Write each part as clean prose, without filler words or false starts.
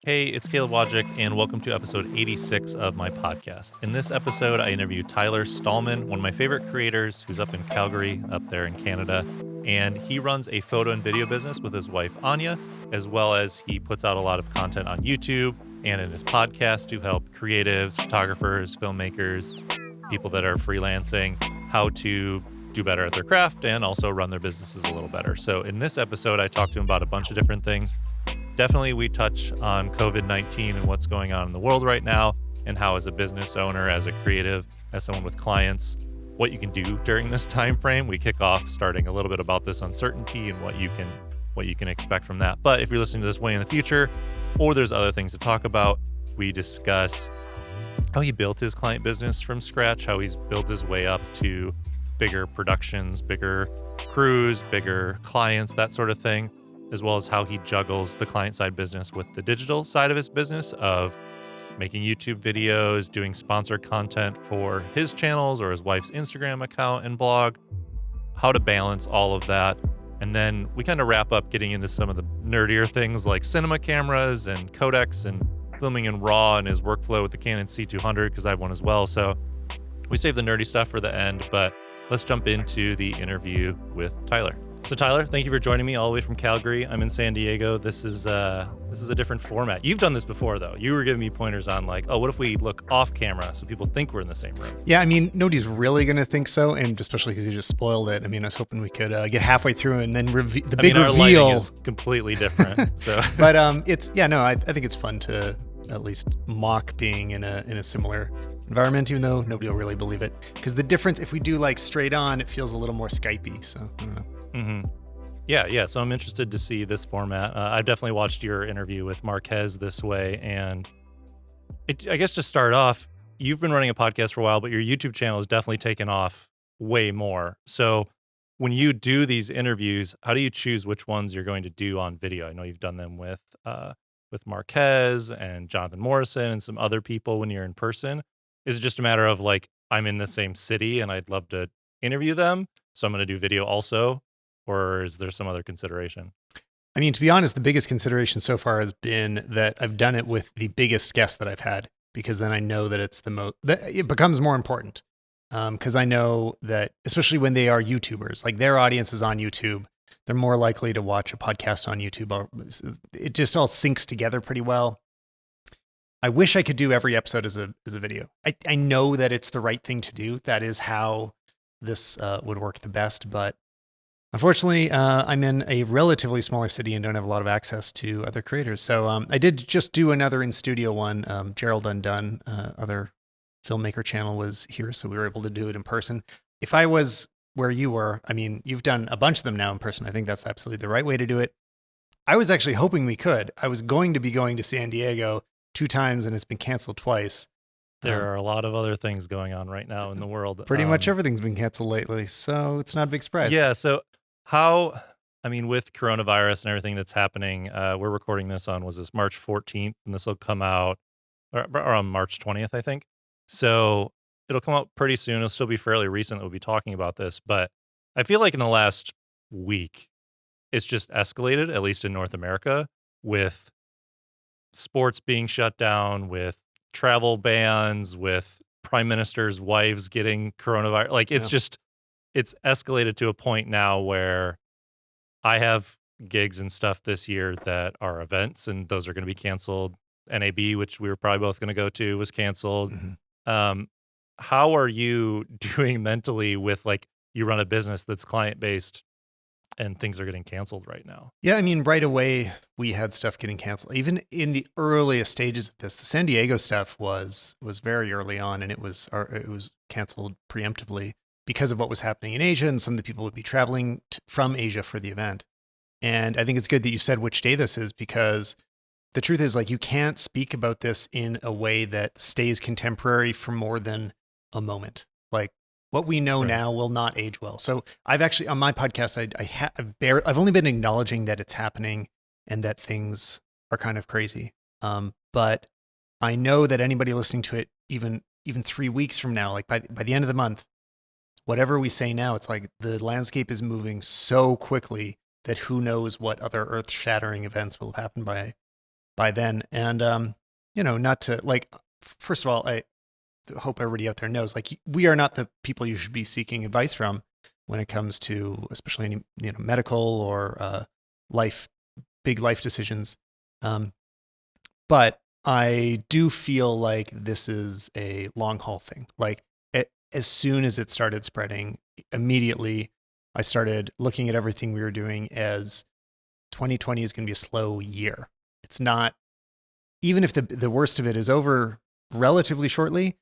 Hey, it's Caleb Wojcik, and welcome to episode 86 of my podcast. In this episode, I interview Tyler Stalman, one of my favorite creators who's up in Calgary, up there in Canada. And he runs a photo and video business with his wife, Anya, as well as he puts out a lot of content on YouTube and in his podcast to help creatives, photographers, filmmakers, people that are freelancing, how to do better at their craft and also run their businesses a little better. So in this episode, I talked to him about a bunch of different things. Definitely, we touch on COVID-19 and what's going on in the world right now, and how, as a business owner, as a creative, as someone with clients, what you can do during this time frame. We kick off starting a little bit about this uncertainty and what you can expect from that. But if you're listening to this way in the future, or there's other things to talk about, we discuss how he built his client business from scratch, how he's built his way up to bigger productions, bigger crews, bigger clients, that sort of thing, as well as how he juggles the client side business with the digital side of his business of making YouTube videos, doing sponsored content for his channels or his wife's Instagram account and blog, how to balance all of that. And then we kind of wrap up getting into some of the nerdier things like cinema cameras and codecs and filming in RAW and his workflow with the Canon C200, because I have one as well. So we save the nerdy stuff for the end, but let's jump into the interview with Tyler. So Tyler, thank you for joining me all the way from Calgary. I'm in San Diego. This is a different format. You've done this before, though. You were giving me pointers on like, oh, what if we look off camera so people think we're in the same room? Yeah, I mean, nobody's really going to think so, and especially because you just spoiled it. I mean, I was hoping we could get halfway through and then the big our reveal lighting is completely different. So, but I think it's fun to at least mock being in a similar environment, even though nobody will really believe it. Because the difference, if we do like straight on, it feels a little more Skypey. So I don't know. Mm-hmm. Yeah. So I'm interested to see this format. I've definitely watched your interview with Marquez this way. And I guess to start off, you've been running a podcast for a while, but your YouTube channel has definitely taken off way more. So when you do these interviews, how do you choose which ones you're going to do on video? I know you've done them with Marquez and Jonathan Morrison and some other people when you're in person. Is it just a matter of like, I'm in the same city and I'd love to interview them, so I'm going to do video also? Or is there some other consideration? I mean, to be honest, the biggest consideration so far has been that I've done it with the biggest guest that I've had, because then I know that it's that it becomes more important. Because I know that, especially when they are YouTubers, like their audience is on YouTube, they're more likely to watch a podcast on YouTube. It just all syncs together pretty well. I wish I could do every episode as a video. I know that it's the right thing to do. That is how this would work the best, but unfortunately, I'm in a relatively smaller city and don't have a lot of access to other creators. So I did just do another in-studio one. Gerald Undone, other filmmaker channel, was here, so we were able to do it in person. If I was where you were, I mean, you've done a bunch of them now in person. I think that's absolutely the right way to do it. I was actually hoping we could. I was going to be going to San Diego 2 times, and it's been canceled twice. There are a lot of other things going on right now in the world. Pretty much everything's been canceled lately, so it's not a big surprise. Yeah, so with coronavirus and everything that's happening, we're recording this on, was this March 14th, and this will come out around March 20th, I think. So it'll come out pretty soon. It'll still be fairly recent that we'll be talking about this, but I feel like in the last week, it's just escalated, at least in North America, with sports being shut down, with travel bans, with prime ministers' wives getting coronavirus. Like, it's escalated to a point now where I have gigs and stuff this year that are events, and those are going to be canceled. NAB, which we were probably both going to go to, was canceled. Mm-hmm. How are you doing mentally with, like, you run a business that's client-based and things are getting canceled right now? Yeah, I mean, right away, we had stuff getting canceled. Even in the earliest stages of this, the San Diego stuff was very early on, and it was canceled preemptively because of what was happening in Asia, and some of the people would be traveling from Asia for the event. And I think it's good that you said which day this is, because the truth is, like, you can't speak about this in a way that stays contemporary for more than a moment. Like, what we know now will not age well. So I've actually, on my podcast, I've only been acknowledging that it's happening and that things are kind of crazy. But I know that anybody listening to it, even 3 weeks from now, like by the end of the month, whatever we say now, it's like the landscape is moving so quickly that who knows what other earth-shattering events will happen by by then. And, not to like, first of all, I hope everybody out there knows, like, we are not the people you should be seeking advice from when it comes to, especially any, medical or big life decisions. But I do feel like this is a long haul thing. Like, as soon as it started spreading, immediately I started looking at everything we were doing as 2020 is going to be a slow year. It's not, even if the worst of it is over relatively shortly,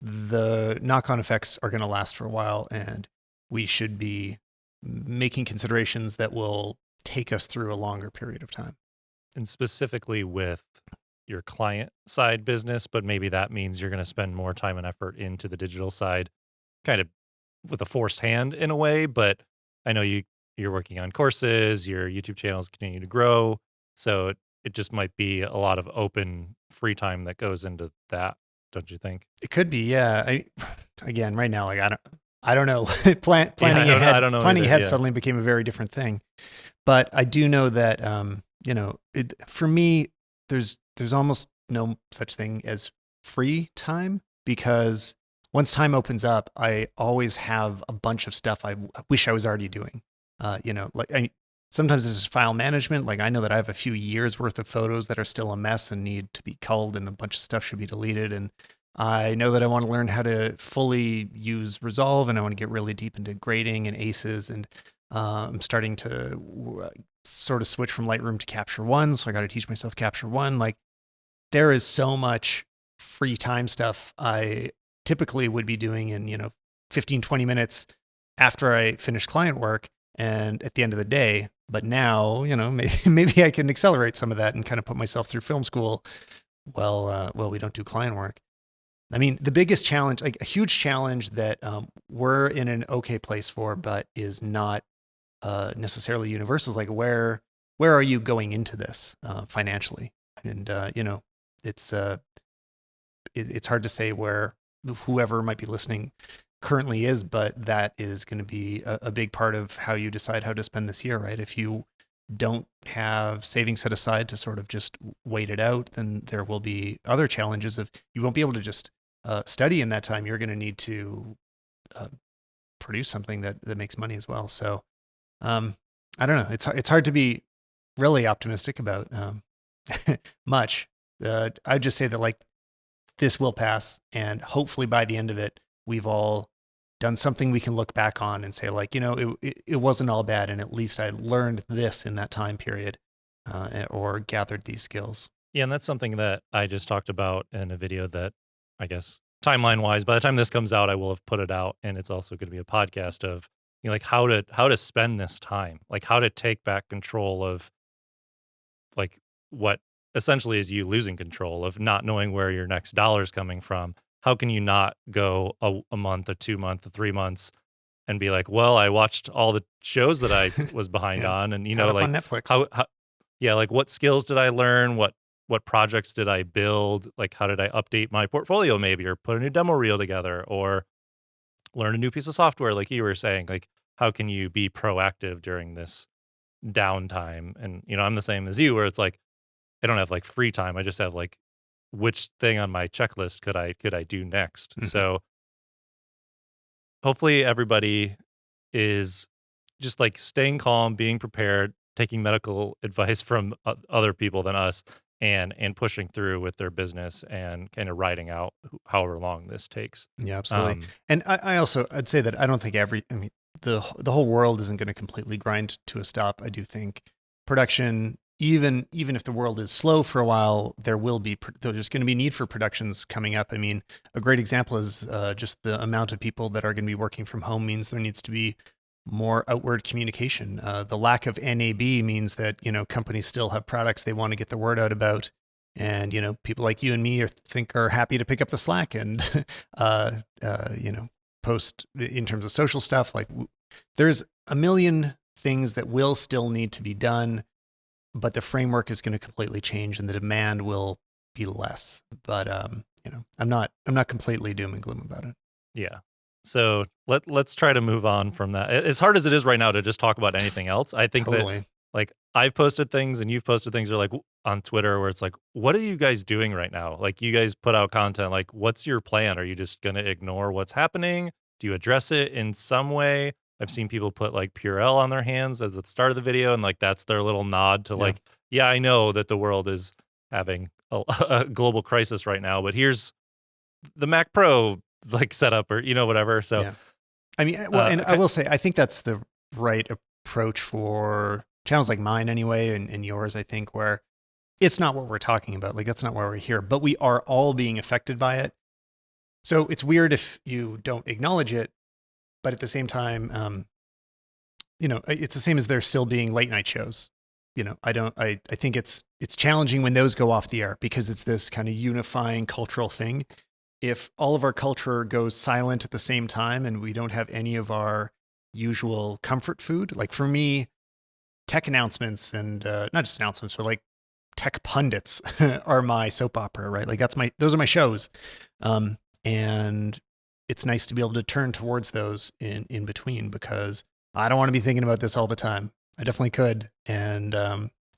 the knock-on effects are going to last for a while, and we should be making considerations that will take us through a longer period of time. And specifically with your client side business, but maybe that means you're going to spend more time and effort into the digital side, kind of with a forced hand in a way. But I know you're working on courses, your YouTube channels continue to grow, so it just might be a lot of open free time that goes into that, don't you think? It could be, yeah. Again, right now, like, I don't know. Planning Yeah, ahead, I don't know planning either, ahead yeah. suddenly became a very different thing. But I do know that, for me, there's almost no such thing as free time, because once time opens up, I always have a bunch of stuff I wish I was already doing. Sometimes this is file management. Like, I know that I have a few years worth of photos that are still a mess and need to be culled, and a bunch of stuff should be deleted. And I know that I want to learn how to fully use Resolve, and I want to get really deep into grading and ACEs. And I'm starting to sort of switch from Lightroom to Capture One. So I got to teach myself Capture One. Like, there is so much free time stuff I typically would be doing in, 15, 20 minutes after I finish client work and at the end of the day. But now, maybe I can accelerate some of that and kind of put myself through film school while we don't do client work. I mean, the biggest challenge, like a huge challenge that we're in an okay place for, but is not necessarily universal, is like, where are you going into this financially? And it's hard to say where whoever might be listening currently is, but that is going to be a big part of how you decide how to spend this year, right? If you don't have savings set aside to sort of just wait it out, then there will be other challenges of, you won't be able to just study in that time. You're going to need to produce something that makes money as well. So I don't know. It's hard to be really optimistic about much. I'd just say that, like, this will pass, and hopefully by the end of it, we've all done something we can look back on and say, like, it wasn't all bad, and at least I learned this in that time period, or gathered these skills. Yeah, and that's something that I just talked about in a video that, I guess, timeline-wise, by the time this comes out, I will have put it out, and it's also going to be a podcast of, like, how to spend this time, like how to take back control of, like, what essentially is you losing control of not knowing where your next dollar is coming from. How can you not go a month, a 2 month, a 3 months and be like, well, I watched all the shows that I was behind Yeah. on, and Caught up like, on Netflix. yeah, like, what skills did I learn? What projects did I build? Like, how did I update my portfolio maybe, or put a new demo reel together, or learn a new piece of software, like you were saying? Like, how can you be proactive during this downtime? And, I'm the same as you, where it's like, I don't have like free time. I just have like, which thing on my checklist could I do next? Mhm. So hopefully everybody is just like staying calm, being prepared, taking medical advice from other people than us, and pushing through with their business and kind of riding out however long this takes. Yeah, absolutely. Um, And I'd say that I don't think the whole world isn't going to completely grind to a stop. I do think production, even if the world is slow for a while, there's going to be need for productions coming up. I mean, a great example is just the amount of people that are going to be working from home means there needs to be more outward communication. The lack of NAB means that, companies still have products they want to get the word out about. And, people like you and me are happy to pick up the slack and, post in terms of social stuff. Like, there's a million things that will still need to be done, but the framework is going to completely change and the demand will be less. But, I'm not completely doom and gloom about it. yeah. So let's try to move on from that. As hard as it is right now to just talk about anything else, I think that, Totally. like, I've posted things and you've posted things or like on Twitter where it's like, what are you guys doing right now? Like you guys put out content, like what's your plan? Are you just going to ignore what's happening? Do you address it in some way? I've seen people put like Purell on their hands at the start of the video and like that's their little nod to Yeah. like, yeah, I know that the world is having a global crisis right now, but here's the Mac Pro like setup or whatever. So Yeah. I mean, well, and I will say, I think that's the right approach for channels like mine anyway, and yours, I think, where it's not what we're talking about. Like, that's not why we're here, but we are all being affected by it. So it's weird if you don't acknowledge it, but at the same time, it's the same as there still being late night shows. I think it's challenging when those go off the air because it's this kind of unifying cultural thing. If all of our culture goes silent at the same time and we don't have any of our usual comfort food, like for me, tech announcements and not just announcements, but like tech pundits are my soap opera, right? Like those are my shows. And it's nice to be able to turn towards those in between because I don't want to be thinking about this all the time. I definitely could. And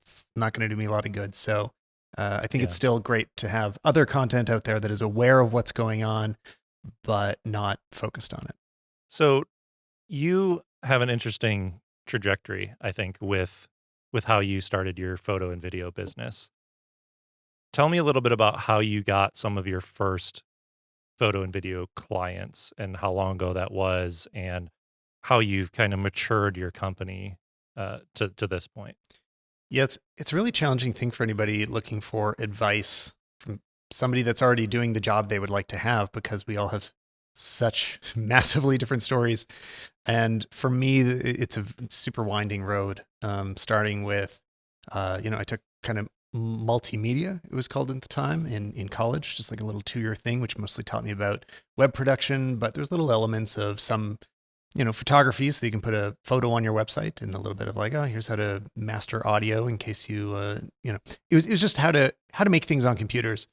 it's not going to do me a lot of good. So I think it's still great to have other content out there that is aware of what's going on, but not focused on it. So you have an interesting trajectory, I think, with how you started your photo and video business. Tell me a little bit about how you got some of your first photo and video clients and how long ago that was and how you've kind of matured your company to this point. Yeah, it's a really challenging thing for anybody looking for advice from somebody that's already doing the job they would like to have because we all have such massively different stories. And for me, it's a super winding road, starting with, I took kind of multimedia, it was called at the time in college, just like a little 2-year thing, which mostly taught me about web production, but there's little elements of some photography, so you can put a photo on your website and a little bit of like, oh, here's how to master audio in case you, it was just how to make things on computers.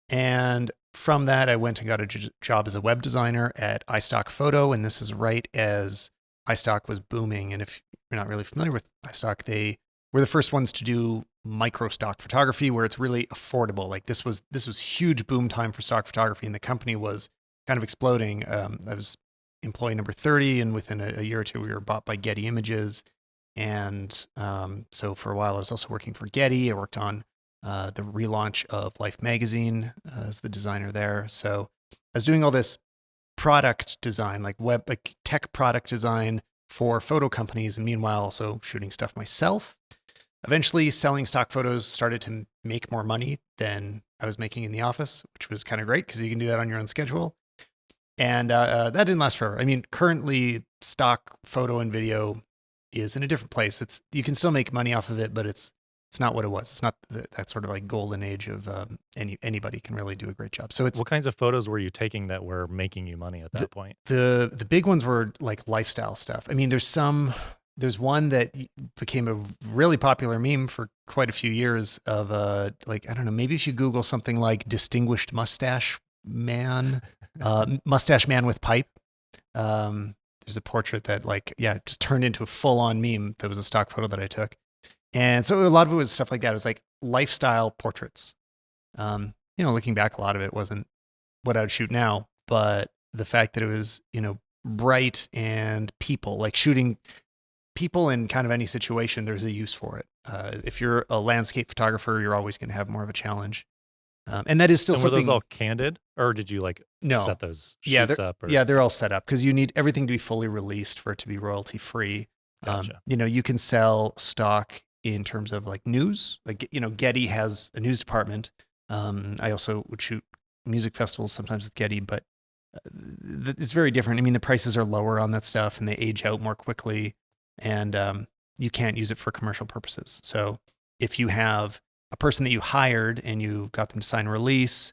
And from that, I went and got a job as a web designer at iStock Photo. And this is right as iStock was booming. And if you're not really familiar with iStock, they were the first ones to do micro stock photography where it's really affordable. Like this was huge boom time for stock photography. And the company was kind of exploding. I was employee number 30, and within a year or two, we were bought by Getty Images. And so for a while, I was also working for Getty. I worked on the relaunch of Life magazine as the designer there. So I was doing all this product design, like tech product design for photo companies, and meanwhile also shooting stuff myself. Eventually, selling stock photos started to make more money than I was making in the office, which was kind of great because you can do that on your own schedule. And that didn't last forever. I mean, currently, stock photo and video is in a different place. You can still make money off of it, but it's not what it was. It's not that sort of like golden age of anybody can really do a great job. So what kinds of photos were you taking that were making you money at that point? The big ones were like lifestyle stuff. I mean, there's one that became a really popular meme for quite a few years of like, I don't know, maybe if you Google something like distinguished mustache man, mustache man with pipe. There's a portrait that just turned into a full on meme. That was a stock photo that I took. And so a lot of it was stuff like that. It was like lifestyle portraits. Looking back, a lot of it wasn't what I would shoot now, but the fact that it was, bright and people, like shooting people in kind of any situation, there's a use for it. If you're a landscape photographer, you're always going to have more of a challenge. And that is still something. Were those all candid, or did you set those shoots up? Yeah, they're all set up because you need everything to be fully released for it to be royalty free. Gotcha. You can sell stock in terms of like news, like, Getty has a news department. I also would shoot music festivals sometimes with Getty, but it's very different. I mean, the prices are lower on that stuff and they age out more quickly, and you can't use it for commercial purposes. So if you have a person that you hired and you got them to sign a release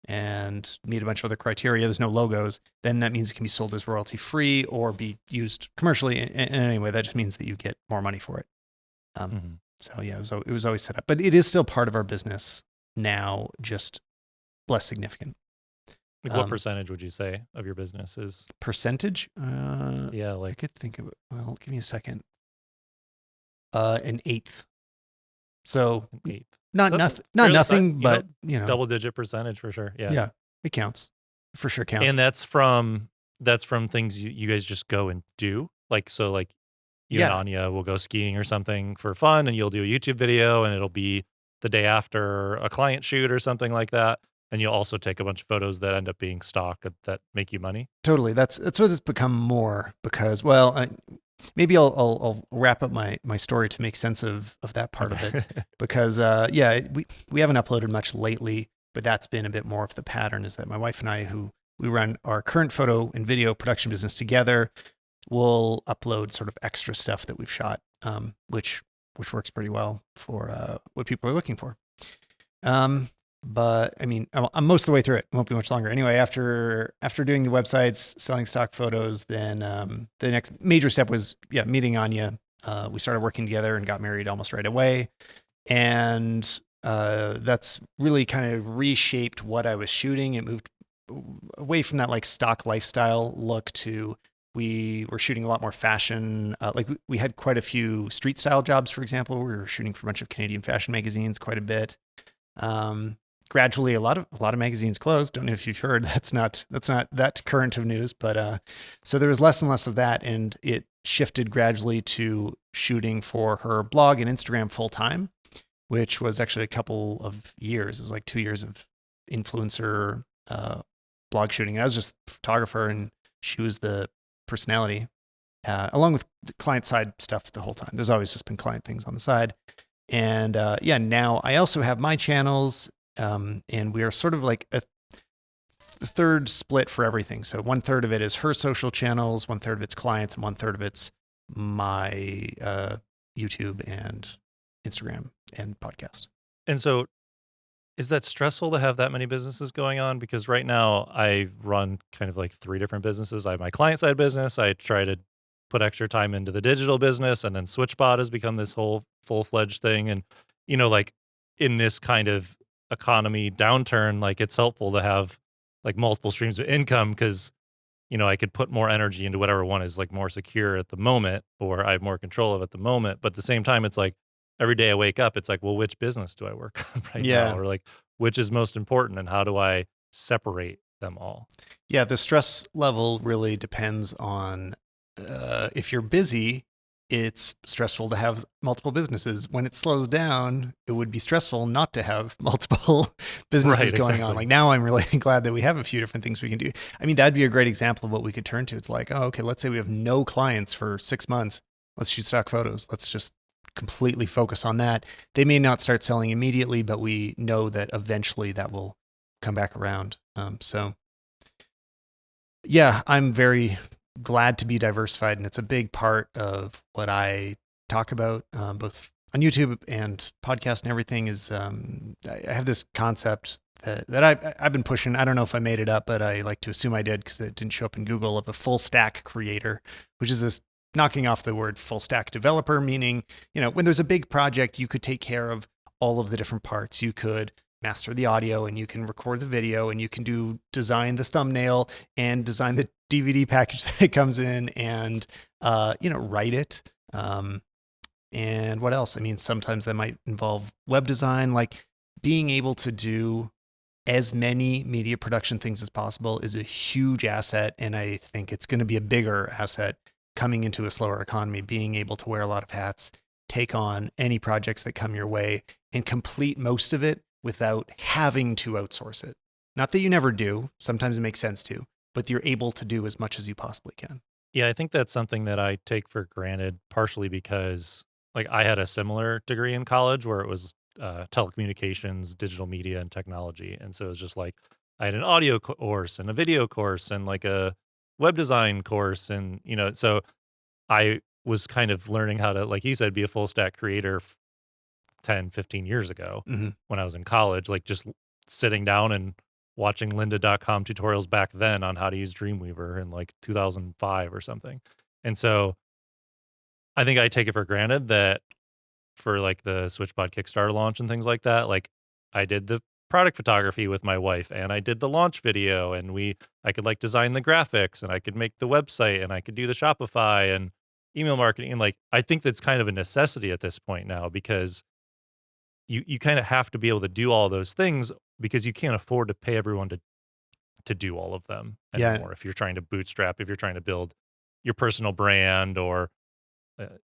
and meet a bunch of other criteria, there's no logos, then that means it can be sold as royalty free or be used commercially. And anyway, that just means that you get more money for it. So yeah, it was always set up, but it is still part of our business now, just less significant. Like what percentage would you say of your business is percentage? I could think of it. Well, give me a second. An eighth So An eighth. not So that's a nothing, not fairly size, nothing, but double digit percentage for sure. Yeah. yeah, it counts. For sure counts. And that's from things you guys just go and do. Like, so like you and Yeah, Anya will go skiing or something for fun and you'll do a YouTube video and it'll be the day after a client shoot or something like that. And you'll also take a bunch of photos that end up being stock that make you money. totally. That's what it's become more because, well, maybe I'll wrap up my story to make sense of that part of it because yeah, we haven't uploaded much lately, but that's been a bit more of the pattern. Is that my wife and I, who we run our current photo and video production business together, will upload sort of extra stuff that we've shot, which works pretty well for what people are looking for. But I mean, I'm most of the way through it. It won't be much longer. Anyway, after doing the websites, selling stock photos, then the next major step was meeting Anya. We started working together and got married almost right away, and that's really kind of reshaped what I was shooting. It moved away from that like stock lifestyle look to we were shooting a lot more fashion. Like we had quite a few street style jobs, for example. We were shooting for a bunch of Canadian fashion magazines quite a bit. Gradually a lot of magazines closed. Don't know if you've heard. That's not that current of news, but so there was less and less of that, and it shifted gradually to shooting for her blog and Instagram full time, which was actually a couple of years. It was like 2 years of influencer blog shooting. I was just a photographer, and she was the personality, along with client side stuff the whole time. There's always just been client things on the side. And now I also have my channels, and we are sort of like a third split for everything. So 1/3 of it is her social channels, 1/3 of it's clients, and 1/3 of it's my YouTube and Instagram and podcast. And so is that stressful to have that many businesses going on? Because right now I run kind of like 3 different businesses. I have my client side business. I try to put extra time into the digital business, and then SwitchBot has become this whole full-fledged thing. And, like in this kind of economy downturn, like it's helpful to have like multiple streams of income because, I could put more energy into whatever one is like more secure at the moment or I have more control of at the moment. But at the same time, it's like every day I wake up, it's like, well, which business do I work on right now? Yeah. Or like, which is most important and how do I separate them all? Yeah, the stress level really depends on if you're busy, it's stressful to have multiple businesses. When it slows down, it would be stressful not to have multiple businesses Right, going exactly. on. Like now I'm really glad that we have a few different things we can do. I mean, that'd be a great example of what we could turn to. It's like, oh, okay, let's say we have no clients for 6 months. Let's shoot stock photos. Let's just completely focus on that. They may not start selling immediately, but we know that eventually that will come back around. So yeah, I'm very glad to be diversified, and it's a big part of what I talk about, both on YouTube and podcast and everything. Is I have this concept that I've been pushing. I don't know if I made it up, but I like to assume I did because it didn't show up in Google, of a full stack creator, which is this knocking off the word full stack developer, meaning, when there's a big project, you could take care of all of the different parts. You could master the audio, and you can record the video, and you can design the thumbnail and design the DVD package that it comes in, and write it. And what else? I mean, sometimes that might involve web design. Like being able to do as many media production things as possible is a huge asset, and I think it's going to be a bigger asset coming into a slower economy. Being able to wear a lot of hats, take on any projects that come your way, and complete most of it without having to outsource it. Not that you never do. Sometimes it makes sense to, but you're able to do as much as you possibly can. Yeah, I think that's something that I take for granted, partially because like I had a similar degree in college where it was telecommunications, digital media, and technology. And so it was just like I had an audio course and a video course and like a web design course. And, so I was kind of learning how to, like you said, be a full stack creator 10, 15 years ago Mm-hmm. when I was in college, like just sitting down and watching lynda.com tutorials back then on how to use Dreamweaver in like 2005 or something. And so I think I take it for granted that for like the SwitchBot Kickstarter launch and things like that, like I did the product photography with my wife and I did the launch video and I could like design the graphics and I could make the website and I could do the Shopify and email marketing. And like, I think that's kind of a necessity at this point now because you kind of have to be able to do all those things because you can't afford to pay everyone to do all of them Yeah. anymore. If you're trying to bootstrap, if you're trying to build your personal brand or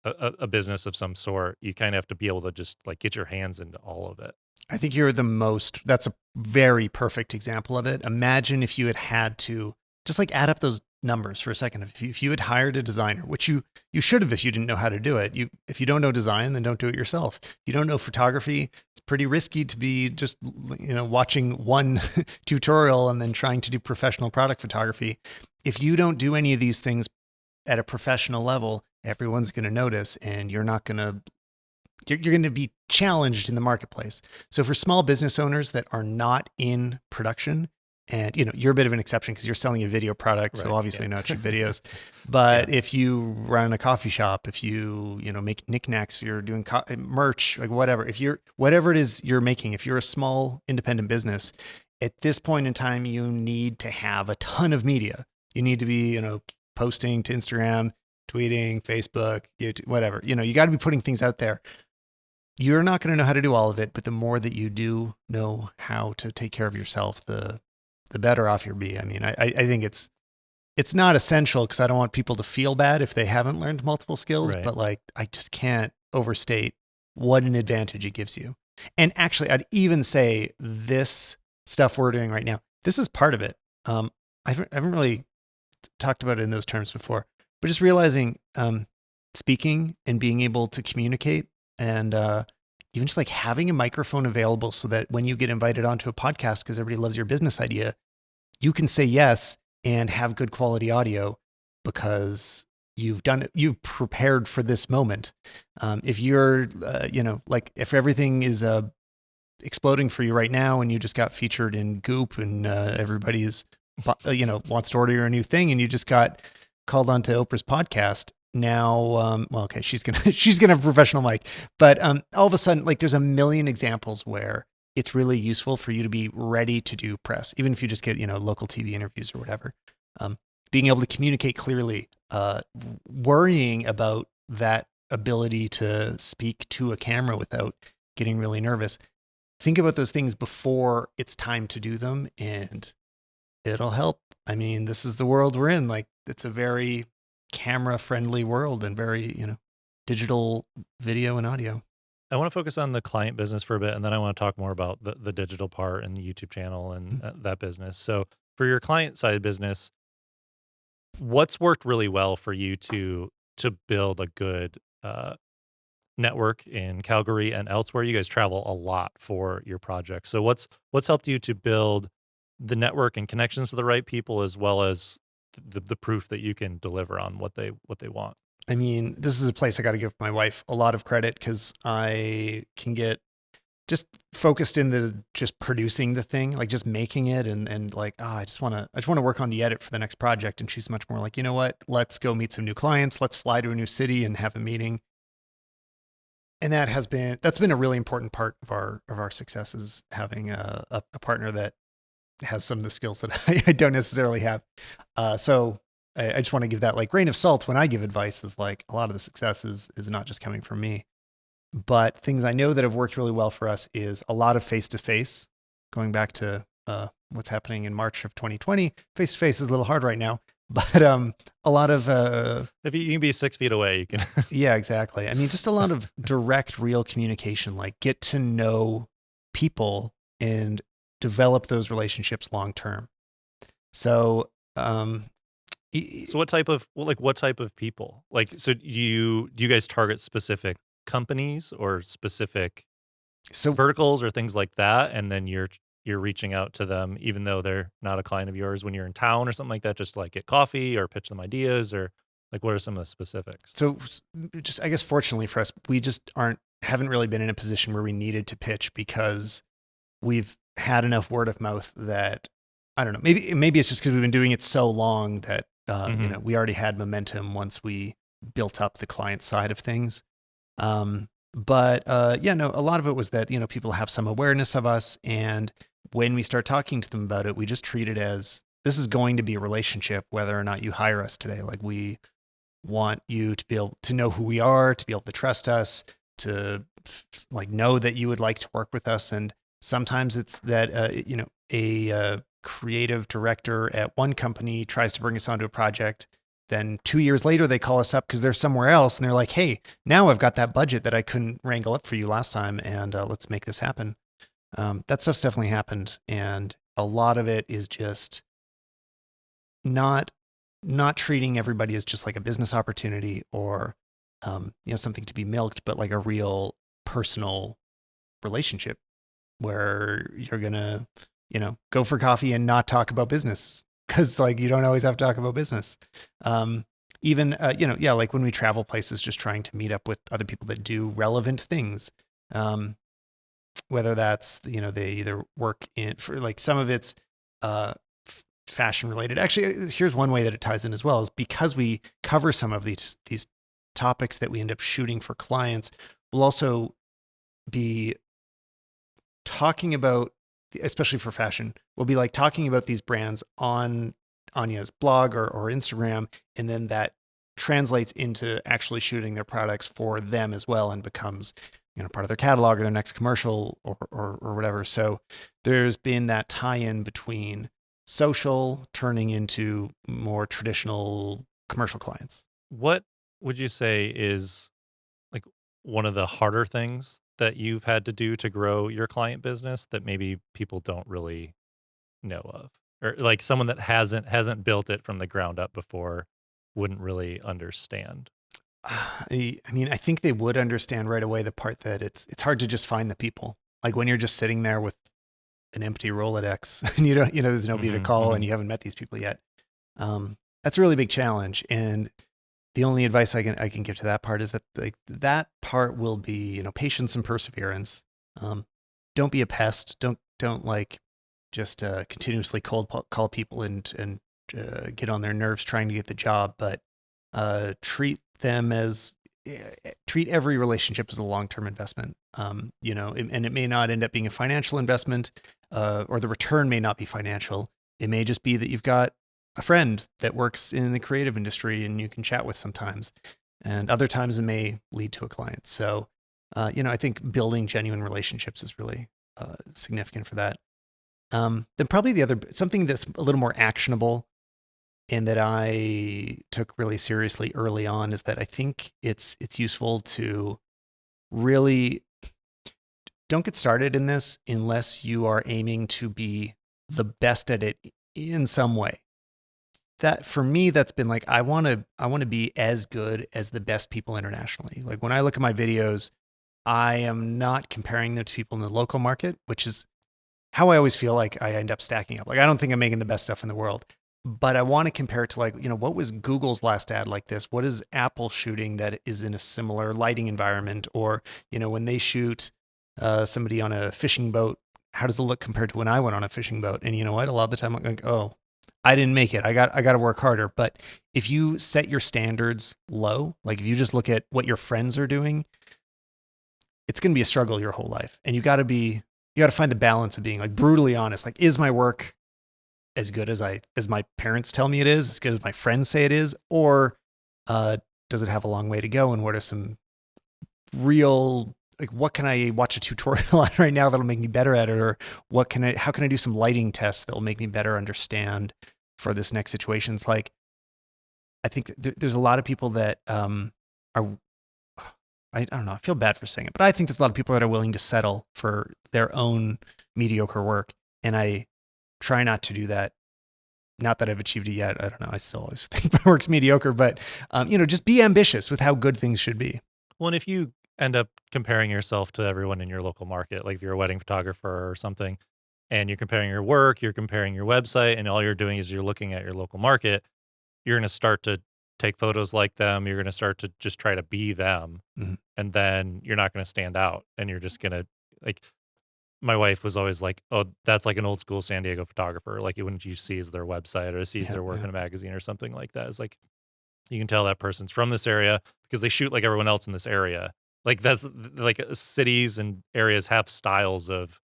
a business of some sort, you kind of have to be able to just like get your hands into all of it. I think that's a very perfect example of it. Imagine if you had to just like add up those numbers for a second. If you had hired a designer, which you should have if you didn't know how to do it. If you don't know design, then don't do it yourself. If you don't know photography, it's pretty risky to be just watching one tutorial and then trying to do professional product photography. If you don't do any of these things at a professional level, everyone's going to notice, and you're going to be challenged in the marketplace. So for small business owners that are not in production, and you're a bit of an exception because you're selling a video product, so obviously not shoot videos. But if you run a coffee shop, if you make knickknacks, if you're doing merch, like whatever it is you're making, if you're a small independent business, at this point in time, you need to have a ton of media. You need to be posting to Instagram, tweeting, Facebook, YouTube, whatever. You got to be putting things out there. You're not going to know how to do all of it, but the more that you do know how to take care of yourself, the better off you'll be. I mean, I think it's not essential because I don't want people to feel bad if they haven't learned multiple skills, but like I just can't overstate what an advantage it gives you. And actually, I'd even say this stuff we're doing right now, this is part of it. I haven't really talked about it in those terms before, but just realizing speaking and being able to communicate and even just like having a microphone available so that when you get invited onto a podcast, because everybody loves your business idea, you can say yes and have good quality audio because you've done it, you've prepared for this moment. If you're, like if everything is exploding for you right now and you just got featured in Goop and everybody is, wants to order a new thing and you just got called onto Oprah's podcast. Now, she's gonna have a professional mic, but all of a sudden, like there's a million examples where it's really useful for you to be ready to do press, even if you just get local TV interviews or whatever. Being able to communicate clearly, worrying about that ability to speak to a camera without getting really nervous. Think about those things before it's time to do them, and it'll help. I mean, this is the world we're in. Like it's a very camera friendly world and very, digital video and audio. I want to focus on the client business for a bit, and then I want to talk more about the digital part and the YouTube channel and that business. So for your client side business, what's worked really well for you to build a good network in Calgary and elsewhere? You guys travel a lot for your projects. So what's helped you to build the network and connections to the right people, as well as the proof that you can deliver on what they want? I mean, this is a place I got to give my wife a lot of credit because I can get just focused in just producing the thing, like just making it and like, I just want to work on the edit for the next project. And she's much more like, you know what, let's go meet some new clients. Let's fly to a new city and have a meeting. And that's been a really important part of our success, is having a partner that has some of the skills that I don't necessarily have. So I just want to give that like grain of salt when I give advice, is like a lot of the success is not just coming from me, but things I know that have worked really well for us is a lot of face-to-face. Going back to what's happening in March of 2020, face-to-face is a little hard right now, but a lot of if you can be 6 feet away, you can. Yeah, exactly. I mean, just a lot of direct, real communication, like get to know people and develop those relationships long term. So what type of people? Like, so do you guys target specific companies or specific verticals or things like that, and then you're reaching out to them even though they're not a client of yours when you're in town or something like that, just to like get coffee or pitch them ideas, or like what are some of the specifics? So just, I guess fortunately for us, we just haven't really been in a position where we needed to pitch, because we've had enough word of mouth that, I don't know, maybe it's just because we've been doing it so long that we already had momentum once we built up the client side of things. But a lot of it was that, people have some awareness of us, and when we start talking to them about it, we just treat it as, this is going to be a relationship whether or not you hire us today. Like, we want you to be able to know who we are, to be able to trust us, to like know that you would like to work with us. And sometimes it's that, a creative director at one company tries to bring us onto a project. Then 2 years later, they call us up because they're somewhere else and they're like, hey, now I've got that budget that I couldn't wrangle up for you last time. And let's make this happen. That stuff's definitely happened. And a lot of it is just not treating everybody as just like a business opportunity or, something to be milked, but like a real personal relationship where you're going to, go for coffee and not talk about business. Cause like, you don't always have to talk about business. Even, like when we travel places, just trying to meet up with other people that do relevant things. Whether that's, they either work in for like some of it's, fashion related. Actually, here's one way that it ties in as well is because we cover some of these topics that we end up shooting for clients, we'll also be talking about, especially for fashion, we'll be like talking about these brands on Anya's blog or Instagram, and then that translates into actually shooting their products for them as well and becomes part of their catalog or their next commercial or whatever. So there's been that tie-in between social turning into more traditional commercial clients. What would you say is like one of the harder things that you've had to do to grow your client business that maybe people don't really know of? Or like someone that hasn't built it from the ground up before wouldn't really understand? I mean, I think they would understand right away the part that it's hard to just find the people. Like when you're just sitting there with an empty Rolodex and there's nobody to call and you haven't met these people yet. That's a really big challenge. And the only advice I can give to that part is that like that part will be, patience and perseverance. Don't be a pest. Don't like just continuously cold call people and get on their nerves trying to get the job, but treat every relationship as a long-term investment. And it may not end up being a financial investment, or the return may not be financial. It may just be that you've got a friend that works in the creative industry and you can chat with sometimes, and other times it may lead to a client. So, I think building genuine relationships is really significant for that. Then probably something that's a little more actionable and that I took really seriously early on is that I think it's useful to really don't get started in this unless you are aiming to be the best at it in some way. That for me, that's been like, I want to be as good as the best people internationally. Like when I look at my videos, I am not comparing them to people in the local market, which is how I always feel like I end up stacking up. Like, I don't think I'm making the best stuff in the world, but I want to compare it to like, what was Google's last ad like this? What is Apple shooting that is in a similar lighting environment? Or, when they shoot somebody on a fishing boat, how does it look compared to when I went on a fishing boat? And you know what? A lot of the time I'm like, oh, I didn't make it. I got to work harder. But if you set your standards low, like if you just look at what your friends are doing, it's going to be a struggle your whole life. And you got to find the balance of being like brutally honest. Like, is my work as good as my parents tell me it is, as good as my friends say it is, or does it have a long way to go? And what are some real, like, what can I watch a tutorial on right now that'll make me better at it? Or how can I do some lighting tests that will make me better understand for this next situation? It's like, I think there's a lot of people that are, I don't know, I feel bad for saying it, but I think there's a lot of people that are willing to settle for their own mediocre work. And I try not to do that. Not that I've achieved it yet. I don't know. I still always think my work's mediocre, but, just be ambitious with how good things should be. Well, and if you end up comparing yourself to everyone in your local market, like if you're a wedding photographer or something, and you're comparing your work, you're comparing your website, and all you're doing is you're looking at your local market, you're going to start to take photos like them. You're going to start to just try to be them. Mm-hmm. And then you're not going to stand out. And you're just going to, like, my wife was always like, oh, that's like an old school San Diego photographer. Like, wouldn't you sees their website or sees their work in a magazine or something like that? It's like, you can tell that person's from this area because they shoot like everyone else in this area. Like, that's like cities and areas have styles of,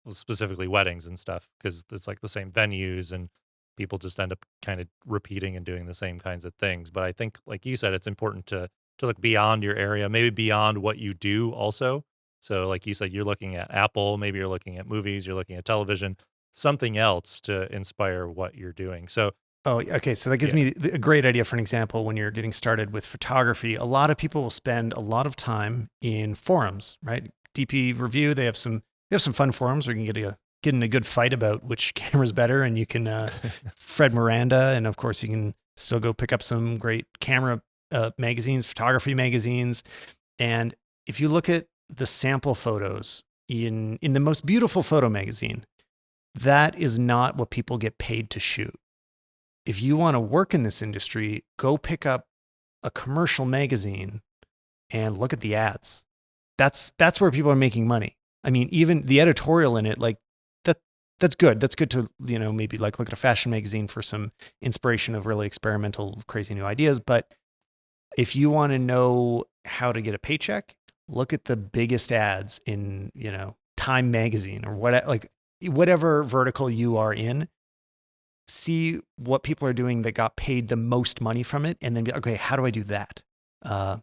well, specifically weddings and stuff, because it's like the same venues and people just end up kind of repeating and doing the same kinds of things. But I think, like you said, it's important to look beyond your area, maybe beyond what you do also. So like you said, you're looking at Apple, maybe you're looking at movies, you're looking at television, something else to inspire what you're doing. So Oh, okay. So that gives yeah. me a great idea for an example. When you're getting started with photography, a lot of people will spend a lot of time in forums, right? DP Review, they have some fun forums where you can get in a good fight about which camera's better, and you can Fred Miranda, and of course you can still go pick up some great camera magazines, photography magazines. And if you look at the sample photos in the most beautiful photo magazine, that is not what people get paid to shoot. If you want to work in this industry, go pick up a commercial magazine and look at the ads. That's where people are making money. I mean, even the editorial in it, like that's good. That's good to, maybe like look at a fashion magazine for some inspiration of really experimental, crazy new ideas. But if you want to know how to get a paycheck, look at the biggest ads in, Time magazine or whatever vertical you are in. See what people are doing that got paid the most money from it, and then be, okay, how do I do that? And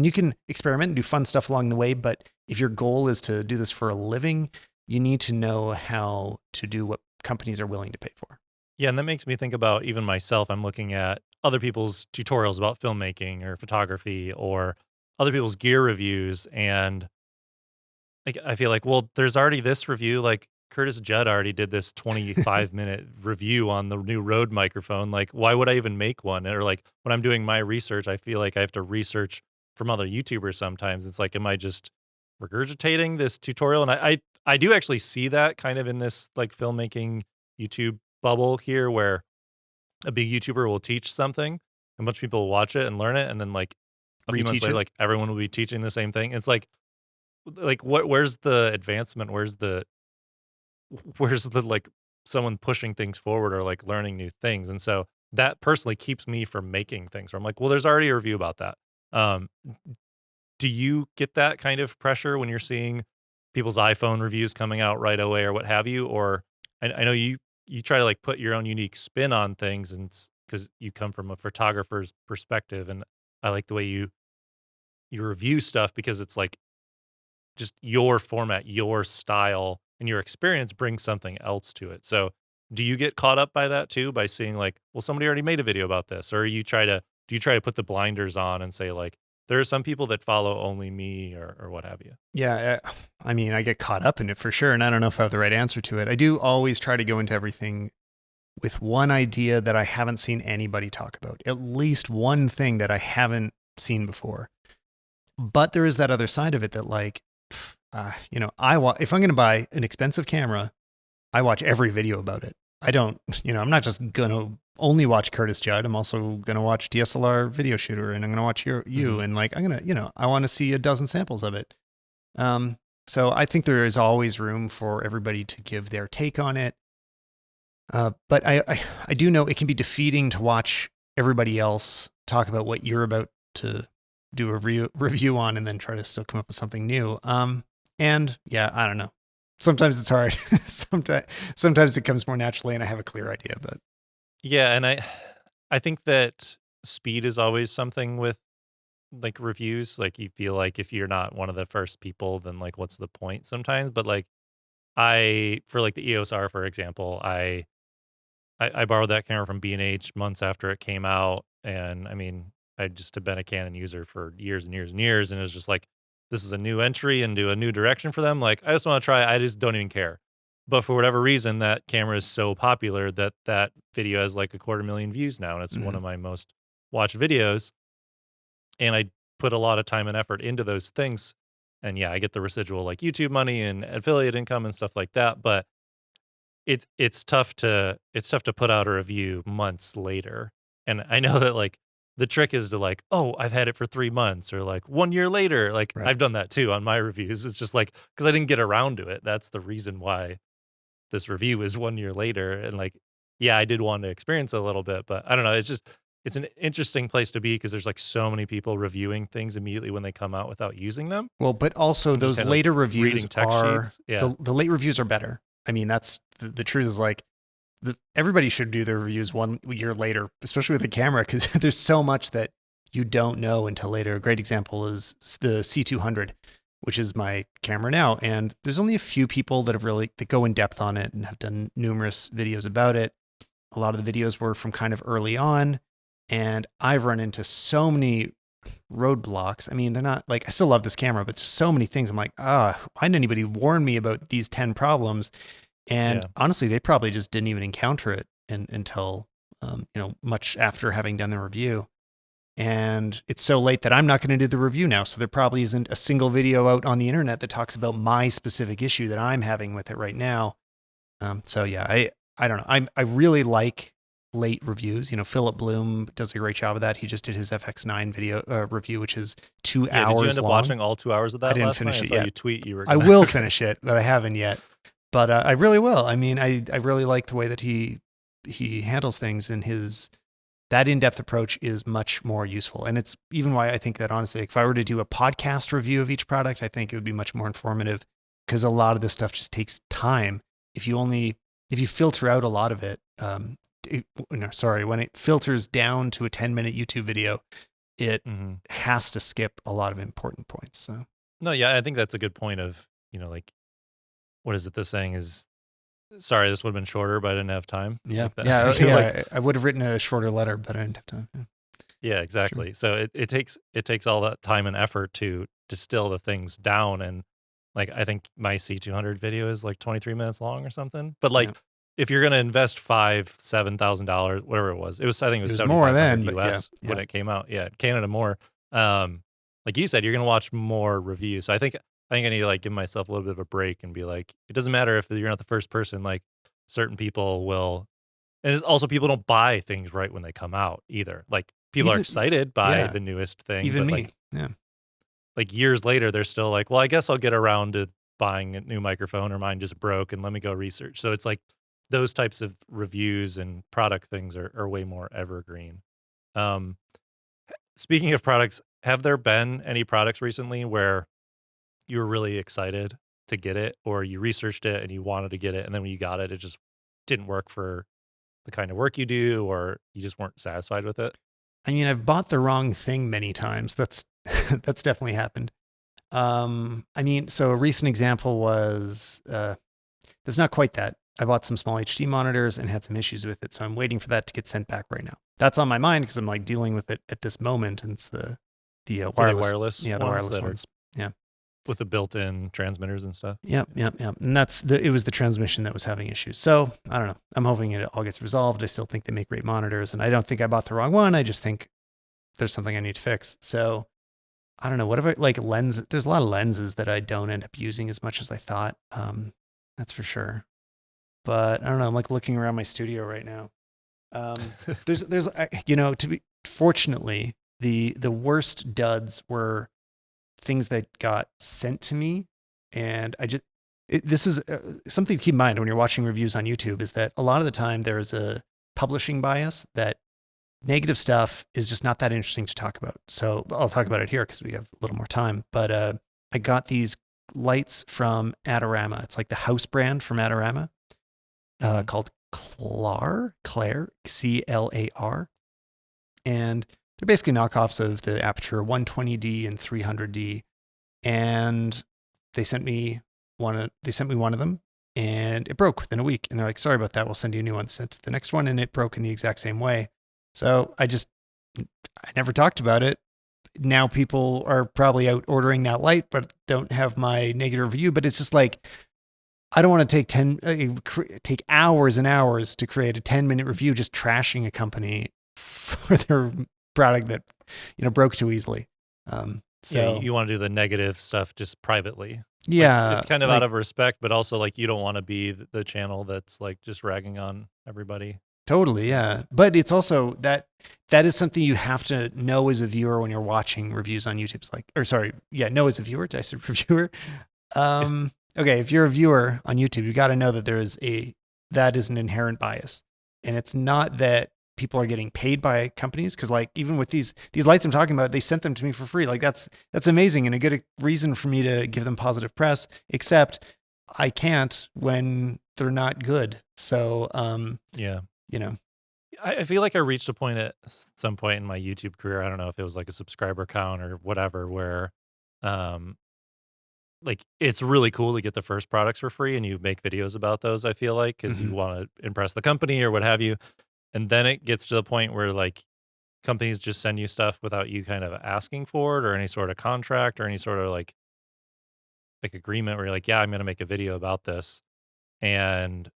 you can experiment and do fun stuff along the way. But if your goal is to do this for a living, you need to know how to do what companies are willing to pay for. Yeah, and that makes me think about even myself. I'm looking at other people's tutorials about filmmaking or photography or other people's gear reviews, and like I feel like, well, there's already this review. Like Curtis Judd already did this 25-minute review on the new Rode microphone. Like, why would I even make one? Or like when I'm doing my research, I feel like I have to research from other YouTubers sometimes. It's like, am I just regurgitating this tutorial? And I do actually see that kind of in this like filmmaking YouTube bubble here where a big YouTuber will teach something, and a bunch of people will watch it and learn it, and then like a few months Reteach later, it. like everyone will be teaching the same thing. It's like where's the advancement? Where's the like someone pushing things forward or like learning new things? And so that personally keeps me from making things where I'm like, well, there's already a review about that. Um, do you get that kind of pressure when you're seeing people's iPhone reviews coming out right away or what have you? Or I know you try to like put your own unique spin on things, and because you come from a photographer's perspective, and I like the way you review stuff because it's like just your format, your style, and your experience brings something else to it. So, do you get caught up by that too? By seeing like, well, somebody already made a video about this, or do you try to put the blinders on and say like, there are some people that follow only me, or what have you? Yeah, I mean, I get caught up in it for sure, and I don't know if I have the right answer to it. I do always try to go into everything with one idea that I haven't seen anybody talk about, at least one thing that I haven't seen before. But there is that other side of it that, like, if I'm going to buy an expensive camera, I watch every video about it. I don't, I'm not just going to only watch Curtis Judd. I'm also going to watch DSLR video shooter, and I'm going to watch you, Mhm. and like, I'm going to, I want to see a dozen samples of it. So I think there is always room for everybody to give their take on it. But I do know it can be defeating to watch everybody else talk about what you're about to do a review on, and then try to still come up with something new. And yeah, I don't know. Sometimes it's hard. Sometimes it comes more naturally, and I have a clear idea. But Yeah, and I think that speed is always something with like reviews. Like you feel like if you're not one of the first people, then like what's the point sometimes? But like I for like the EOS R, for example, I borrowed that camera from B&H months after it came out, and I mean, I just have been a Canon user for years and years and years, and it was just like, this is a new entry into a new direction for them. Like, I just want to try. I just don't even care. But for whatever reason, that camera is so popular that that video has like 250,000 views now, and it's one mhm. of my most watched videos. And I put a lot of time and effort into those things, and yeah, I get the residual like YouTube money and affiliate income and stuff like that. But it's tough to put out a review months later, and I know that, like, the trick is to, like, "Oh, I've had it for 3 months," or, like, 1 year later, like, Right. I've done that too on my reviews. It's just, like, because I didn't get around to it. That's the reason why this review is 1 year later, and, like, yeah, I did want to experience it a little bit, but I don't know, it's an interesting place to be because there's, like, so many people reviewing things immediately when they come out without using them, Well, but also and just those kinda, like, later reading reviews text are sheets. Yeah. the late reviews are better. I mean, that's the truth is like everybody should do their reviews 1 year later, especially with the camera, because there's so much that you don't know until later. A great example is the C200, which is my camera now. And there's only a few people that go in depth on it and have done numerous videos about it. A lot of the videos were from kind of early on, and I've run into so many roadblocks. I mean, they're not like, I still love this camera, but there's so many things. I'm like, why didn't anybody warn me about these 10 problems? And honestly, they probably just didn't even encounter it until, much after having done the review. And it's so late that I'm not going to do the review now. So there probably isn't a single video out on the internet that talks about my specific issue that I'm having with it right now. I don't know. I really like late reviews. Philip Bloom does a great job of that. He just did his FX9 video review, which is 2 hours long. Did you end up watching all 2 hours of that? I didn't finish it yet. You tweet you were. I will finish it, but I haven't yet. But I really will. I mean, I really like the way that he handles things, and that in-depth approach is much more useful. And it's even why I think that, honestly, if I were to do a podcast review of each product, I think it would be much more informative, because a lot of this stuff just takes time. If you filter out a lot of it, when it filters down to a 10-minute YouTube video, it has to skip a lot of important points. So no, yeah, I think that's a good point of, like, what is it? The saying is, sorry, this would have been shorter, but I didn't have time. Yeah. Like Yeah. I would have written a shorter letter, but I didn't have time. Yeah, exactly. So it takes all that time and effort to distill the things down. And like, I think my C200 video is like 23 minutes long or something. But like, if you're going to invest $7,000, whatever it was, I think it was more than US when it came out. Yeah. Canada more. Like you said, you're going to watch more reviews. So I think I need to like give myself a little bit of a break and be like, it doesn't matter if you're not the first person, like certain people will. And it's also, people don't buy things right when they come out either. Like people are excited by the newest thing. Even but me. Like, like years later, they're still like, well, I guess I'll get around to buying a new microphone, or mine just broke and let me go research. So it's like those types of reviews and product things are way more evergreen. Speaking of products, have there been any products recently where you were really excited to get it, or you researched it and you wanted to get it, and then when you got it, it just didn't work for the kind of work you do, or you just weren't satisfied with it? I mean, I've bought the wrong thing many times. That's definitely happened. I mean, so a recent example was, that's not quite that. I bought some small HD monitors and had some issues with it, so I'm waiting for that to get sent back right now. That's on my mind because I'm like dealing with it at this moment, and it's the wireless. Yeah, the wireless ones. Yeah. With the built-in transmitters and stuff. Yep. And it was the transmission that was having issues. So I don't know. I'm hoping it all gets resolved. I still think they make great monitors, and I don't think I bought the wrong one. I just think there's something I need to fix. So I don't know. What if lens? There's a lot of lenses that I don't end up using as much as I thought. That's for sure. But I don't know. I'm like looking around my studio right now. Fortunately, the worst duds were things that got sent to me, and this is something to keep in mind when you're watching reviews on YouTube, is that a lot of the time there's a publishing bias that negative stuff is just not that interesting to talk about. So I'll talk about it here because we have a little more time. But I got these lights from Adorama. It's like the house brand from Adorama, called Clare, C-L-A-R, and they're basically knockoffs of the Aperture 120D and 300D. And they sent me one of them, and it broke within a week. And they're like, sorry about that. We'll send you a new one. Sent the next one, and it broke in the exact same way. So I never talked about it. Now people are probably out ordering that light, but don't have my negative review. But it's just like, I don't want to take hours and hours to create a 10-minute review just trashing a company for their product that broke too easily. So you want to do the negative stuff just privately. Yeah, like, it's kind of out of respect, but also like you don't want to be the channel that's like just ragging on everybody. Totally, yeah. But it's also that is something you have to know as a viewer when you're watching reviews on YouTube. Know as a viewer. Did I say reviewer? Okay, if you're a viewer on YouTube, you got to know that that is an inherent bias, and it's not that people are getting paid by companies, because like even with these lights I'm talking about, they sent them to me for free. Like that's amazing and a good reason for me to give them positive press, except I can't when they're not good. So I feel like I reached a point at some point in my YouTube career. I don't know if it was like a subscriber count or whatever, where um, like it's really cool to get the first products for free and you make videos about those. I feel like because you Mhm. want to impress the company or what have you. And then it gets to the point where like companies just send you stuff without you kind of asking for it or any sort of contract or any sort of like agreement where you're like, yeah, I'm going to make a video about this. And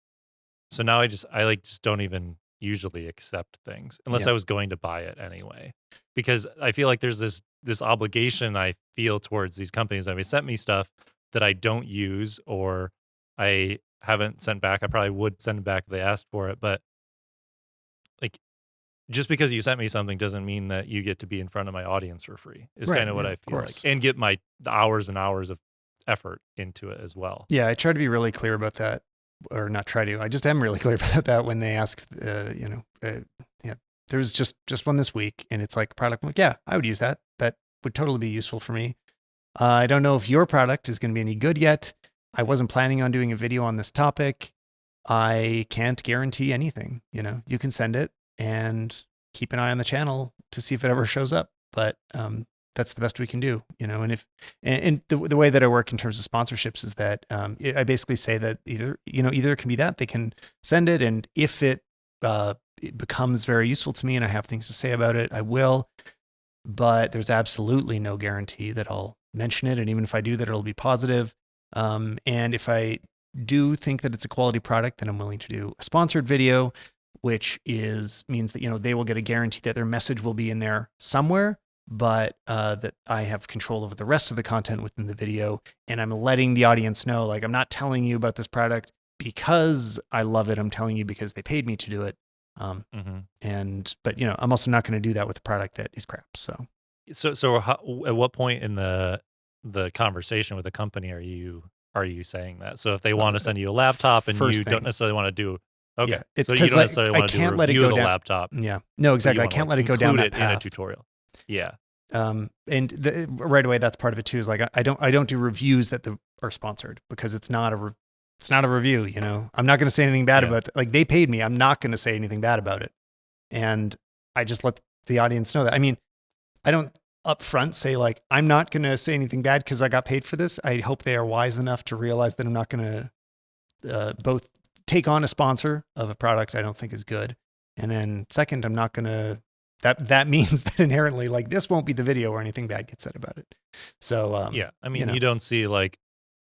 so now I like just don't even usually accept things unless Yeah. I was going to buy it anyway. Because I feel like there's this obligation I feel towards these companies that they sent me stuff that I don't use or I haven't sent back. I probably would send it back if they asked for it, but like just because you sent me something doesn't mean that you get to be in front of my audience for free. Is Right. kind of what Yeah, I of feel like course. and get the hours and hours of effort into it as well. Yeah, I try to be really clear about that, or not try to. I just am really clear about that when they ask. Yeah, there's just one this week, and it's like product. I'm like, yeah, I would use that. That would totally be useful for me. I don't know if your product is going to be any good yet. I wasn't planning on doing a video on this topic. I can't guarantee anything. You can send it and keep an eye on the channel to see if it ever shows up. But that's the best we can do. And the way that I work in terms of sponsorships is that I basically say that either it can be that they can send it, and if it becomes very useful to me and I have things to say about it, I will. But there's absolutely no guarantee that I'll mention it, and even if I do, that it'll be positive. And if I do think that it's a quality product, then I'm willing to do a sponsored video, which means that they will get a guarantee that their message will be in there somewhere, but that I have control over the rest of the content within the video, and I'm letting the audience know, like, I'm not telling you about this product because I love it. I'm telling you because they paid me to do it. But I'm also not going to do that with a product that is crap. So At what point in the conversation with the company are you saying that? So if they want to send you a laptop and first you don't thing. necessarily want to do okay, Yeah, it's so you because don't necessarily I want to do a can't let it review go of the down. laptop. Yeah, no, But exactly. you I want to can't like let it go down include that it in a path. tutorial. Yeah. And right away, that's part of it too. Is like I don't do reviews that are sponsored because it's not a review. I'm not going to say anything bad Yeah. about it. Like, they paid me. I'm not going to say anything bad about it, and I just let the audience know that. I mean, I don't upfront say like I'm not going to say anything bad because I got paid for this. I hope they are wise enough to realize that I'm not going to both take on a sponsor of a product I don't think is good, and then second, I'm not going to. That means that inherently, like, this won't be the video where anything bad gets said about it. So Yeah. I mean, you don't see like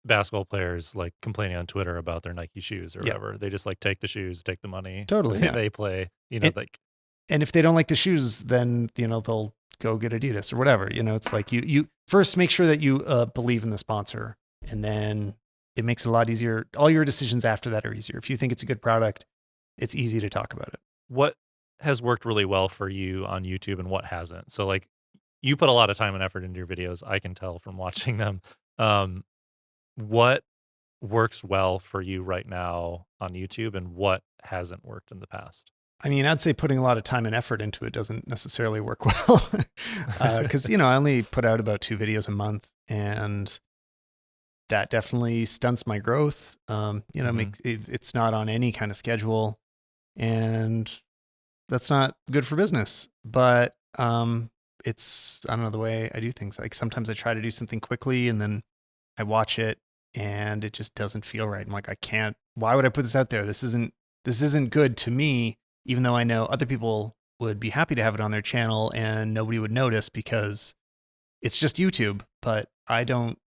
basketball players like complaining on Twitter about their Nike shoes or whatever. They just like take the shoes, take the money. Totally, yeah. They play, and if they don't like the shoes, then they'll go get Adidas or whatever. It's like you first make sure that you believe in the sponsor, and then it makes it a lot easier. All your decisions after that are easier. If you think it's a good product, it's easy to talk about it. What has worked really well for you on YouTube and what hasn't? So like you put a lot of time and effort into your videos. I can tell from watching them. What works well for you right now on YouTube and what hasn't worked in the past? I mean, I'd say putting a lot of time and effort into it doesn't necessarily work well because, I only put out about 2 videos a month, and that definitely stunts my growth. It's not on any kind of schedule, and that's not good for business. But it's, I don't know, the way I do things. Like, sometimes I try to do something quickly and then I watch it and it just doesn't feel right. I'm like, I can't, why would I put this out there? This isn't good to me, even though I know other people would be happy to have it on their channel and nobody would notice because it's just YouTube. But I don't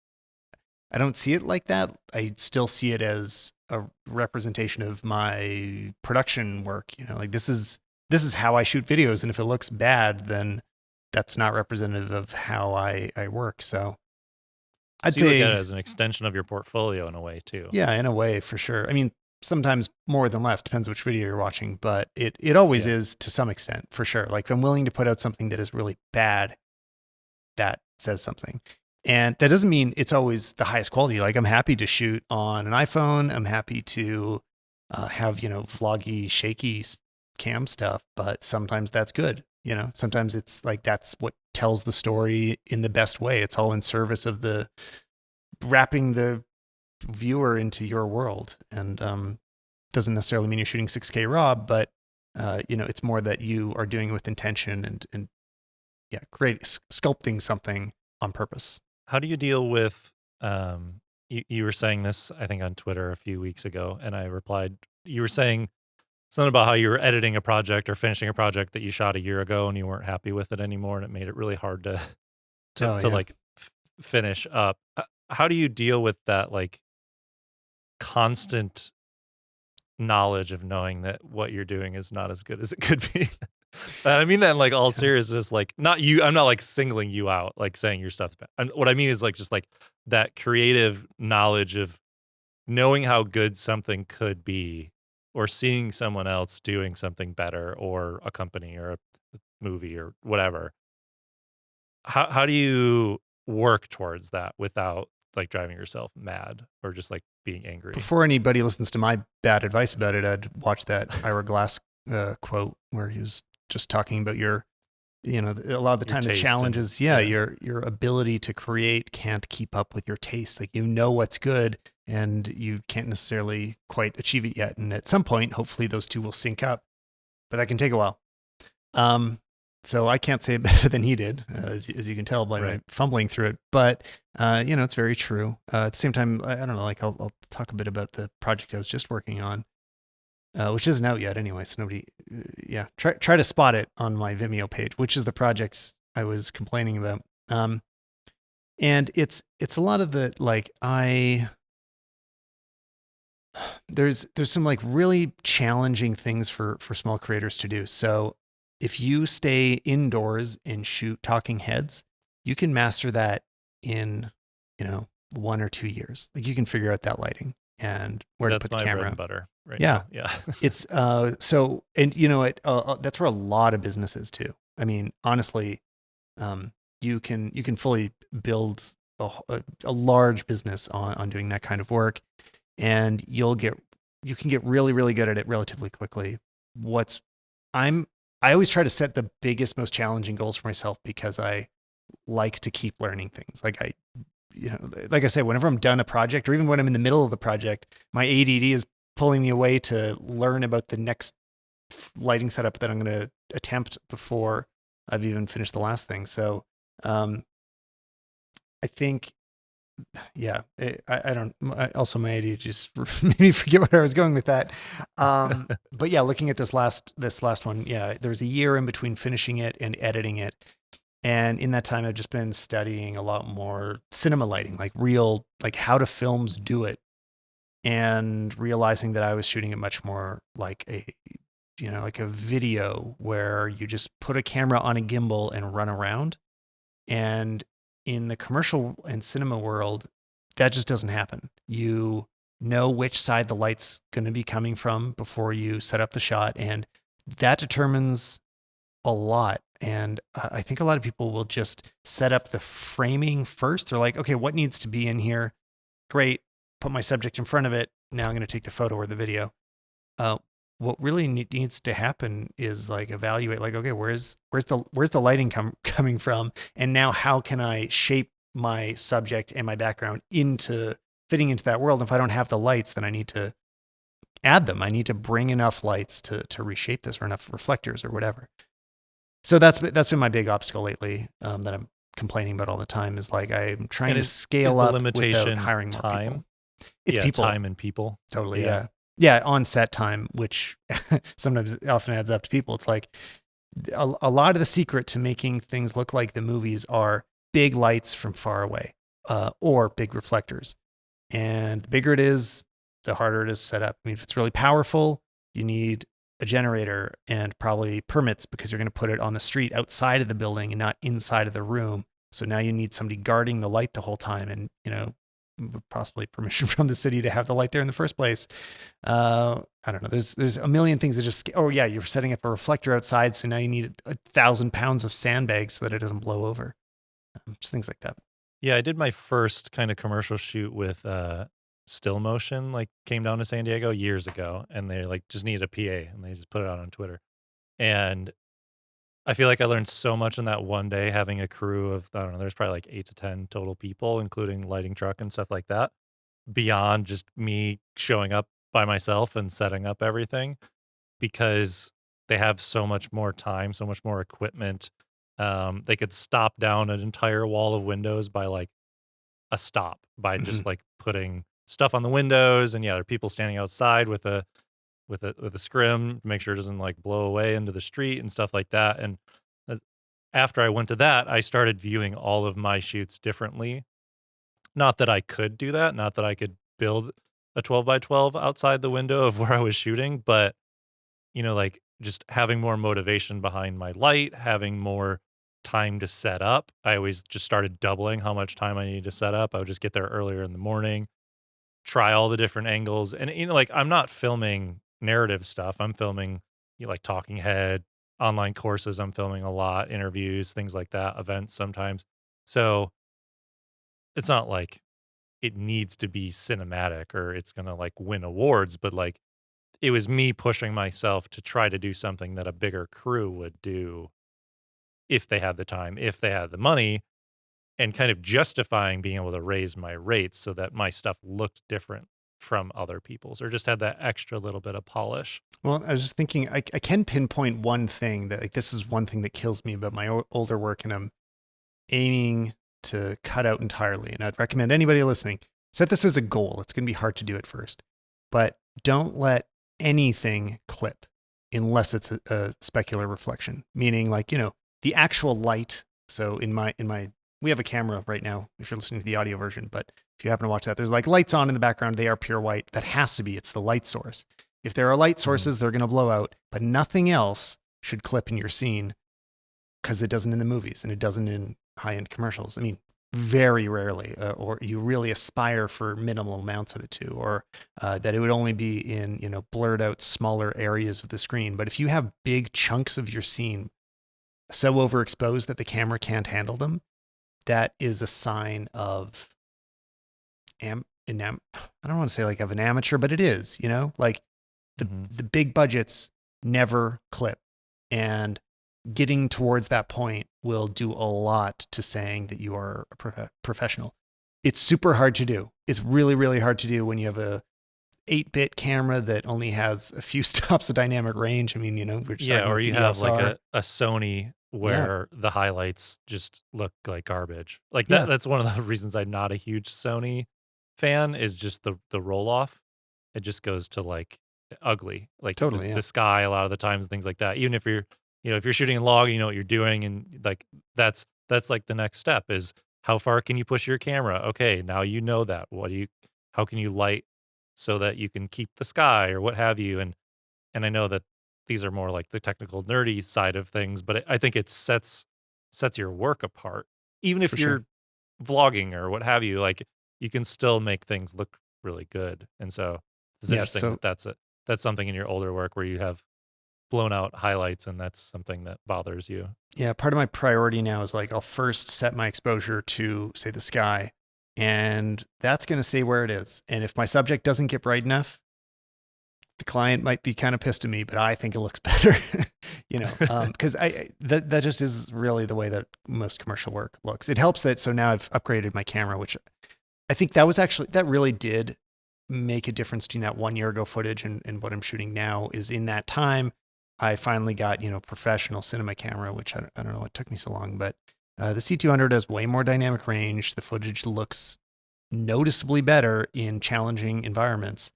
see it like that. I still see it as a representation of my production work. Like, this is how I shoot videos. And if it looks bad, then that's not representative of how I work. So I'd you look say at it as an extension of your portfolio in a way too. Yeah, in a way, for sure. I mean, sometimes more than less, depends which video you're watching, but it always is to some extent, for sure. Like, if I'm willing to put out something that is really bad, that says something. And that doesn't mean it's always the highest quality. Like, I'm happy to shoot on an iPhone. I'm happy to have, vloggy, shaky cam stuff, but sometimes that's good. Sometimes it's like, that's what tells the story in the best way. It's all in service of the wrapping the viewer into your world. And doesn't necessarily mean you're shooting 6K raw, but It's more that you are doing it with intention and yeah, sculpting something on purpose. How do you deal with, you were saying this, I think, on Twitter a few weeks ago, and I replied, you were saying something about how you were editing a project or finishing a project that you shot a year ago and you weren't happy with it anymore, and it made it really hard to Oh yeah. like finish up. How do you deal with that, like, constant knowledge of knowing that what you're doing is not as good as it could be? And I mean that in, like, all seriousness, like, not you, I'm not, like, singling you out, like, saying your stuff's bad. And what I mean is, like, just, like, that creative knowledge of knowing how good something could be, or seeing someone else doing something better, or a company or a movie or whatever. How do you work towards that without, like, driving yourself mad or just, like, being angry? Before anybody listens to my bad advice about it, I'd watch that Ira Glass quote where he was just talking about a lot of the time the challenges, your ability to create can't keep up with your taste. Like, what's good and you can't necessarily quite achieve it yet. And at some point, hopefully those two will sync up, but that can take a while. So I can't say it better than he did, as you can tell by my fumbling through it. But it's very true. At the same time, I don't know. Like, I'll talk a bit about the project I was just working on, which isn't out yet anyway. So nobody, try to spot it on my Vimeo page, which is the projects I was complaining about. And it's a lot of the, like, there's some, like, really challenging things for small creators to do. So if you stay indoors and shoot talking heads, you can master that in, 1 or 2 years. Like, you can figure out that lighting and where to put the camera. That's my bread and butter right now. Yeah. It's so, and that's where a lot of business is too. I mean, honestly, you can fully build a large business on doing that kind of work, and you can get really, really good at it relatively quickly. I always try to set the biggest, most challenging goals for myself because I like to keep learning things. Like like I said, whenever I'm done a project, or even when I'm in the middle of the project, my ADD is pulling me away to learn about the next lighting setup that I'm going to attempt before I've even finished the last thing. So, I think, also my ADD just made me forget where I was going with that. But yeah, looking at this last one, there was a year in between finishing it and editing it. And in that time, I've just been studying a lot more cinema lighting, like how do films do it, and realizing that I was shooting it much more like like a video where you just put a camera on a gimbal and run around. And in the commercial and cinema world, that just doesn't happen. You know which side the light's going to be coming from before you set up the shot, and that determines a lot. And I think a lot of people will just set up the framing first. They're like, okay, what needs to be in here? Great. Put my subject in front of it. Now I'm going to take the photo or the video. What really needs to happen is, like, evaluate, like, okay, where's the lighting coming from? And now how can I shape my subject and my background into fitting into that world? And if I don't have the lights, then I need to add them. I need to bring enough lights to reshape this, or enough reflectors or whatever. So that's been my big obstacle lately, that I'm complaining about all the time, is like, I'm trying to scale up without hiring more people. It's people. Time and people. Totally. Yeah. On set time, which sometimes often adds up to people. It's like a lot of the secret to making things look like the movies are big lights from far away, or big reflectors. And the bigger it is, the harder it is to set up. I mean, if it's really powerful, you need a generator and probably permits, because you're going to put it on the street outside of the building and not inside of the room. So now you need somebody guarding the light the whole time, and, possibly permission from the city to have the light there in the first place. I don't know. There's a million things that just, you're setting up a reflector outside. So now you need 1,000 pounds of sandbags so that it doesn't blow over. Just things like that. Yeah. I did my first kind of commercial shoot with, still motion, like, came down to San Diego years ago, and they, like, just needed a PA, and they just put it out on Twitter. And I feel like I learned so much in that one day, having a crew of, I don't know, there's probably like 8 to 10 total people, including lighting truck and stuff like that, beyond just me showing up by myself and setting up everything, because they have so much more time, so much more equipment. They could stop down an entire wall of windows by like a stop by Mhm. just like putting stuff on the windows, and yeah, there are people standing outside with a scrim to make sure it doesn't like blow away into the street and stuff like that. And as, after I went to that, I started viewing all of my shoots differently. Not that I could do that, not that I could build a 12 by 12 outside the window of where I was shooting, but like just having more motivation behind my light, having more time to set up. I always just started doubling how much time I needed to set up. I would just get there earlier in the morning, try all the different angles. And, like I'm not filming narrative stuff. I'm filming like talking head, online courses. I'm filming a lot, interviews, things like that, events sometimes. So it's not like it needs to be cinematic or it's going to like win awards, but like it was me pushing myself to try to do something that a bigger crew would do if they had the time, if they had the money, and kind of justifying being able to raise my rates so that my stuff looked different from other people's or just had that extra little bit of polish. Well, I was just thinking, I can pinpoint one thing that, like, this is one thing that kills me about my older work, and I'm aiming to cut out entirely. And I'd recommend anybody listening set this as a goal. It's going to be hard to do at first, but don't let anything clip unless it's a specular reflection, meaning like, the actual light. So we have a camera right now if you're listening to the audio version, but if you happen to watch that, there's like lights on in the background. They are pure white. That has to be, it's the light source. If there are light sources, they're going to blow out, but nothing else should clip in your scene because it doesn't in the movies and it doesn't in high-end commercials. I mean, very rarely, or you really aspire for minimal amounts of it too, or that it would only be in, blurred out smaller areas of the screen. But if you have big chunks of your scene so overexposed that the camera can't handle them, that is a sign of I don't want to say like of an amateur, but it is, like the big budgets never clip, and getting towards that point will do a lot to saying that you are a professional. It's super hard to do. It's really, really hard to do when you have a 8-bit camera that only has a few stops of dynamic range. I mean, we're just talking Or about you the have like DSLR. a Sony Yeah, where the highlights just look like garbage. Like yeah, that's one of the reasons I'm not a huge Sony fan is just the roll off. It just goes to like ugly, like totally. the Yeah, sky a lot of the times, things like that. Even if you're, if you're shooting in log, you know what you're doing, and like that's like the next step is how far can you push your camera? Okay, now you know that. How can you light so that you can keep the sky or what have you? And I know that these are more like the technical nerdy side of things, but I think it sets your work apart. Even for if sure. you're vlogging or what have you, like you can still make things look really good. And so it's Yeah. interesting So that that's something in your older work where you have blown out highlights and that's something that bothers you. yeah, part of my priority now is like I'll first set my exposure to, say, the sky, and that's going to stay where it is. And if my subject doesn't get bright enough, the client might be kind of pissed at me, but I think it looks better, because that just is really the way that most commercial work looks. It helps that, so now I've upgraded my camera, which I think that really did make a difference between that 1 year ago footage and what I'm shooting now. Is in that time I finally got, professional cinema camera, which I don't know what took me so long, but the C200 has way more dynamic range. The footage looks noticeably better in challenging environments.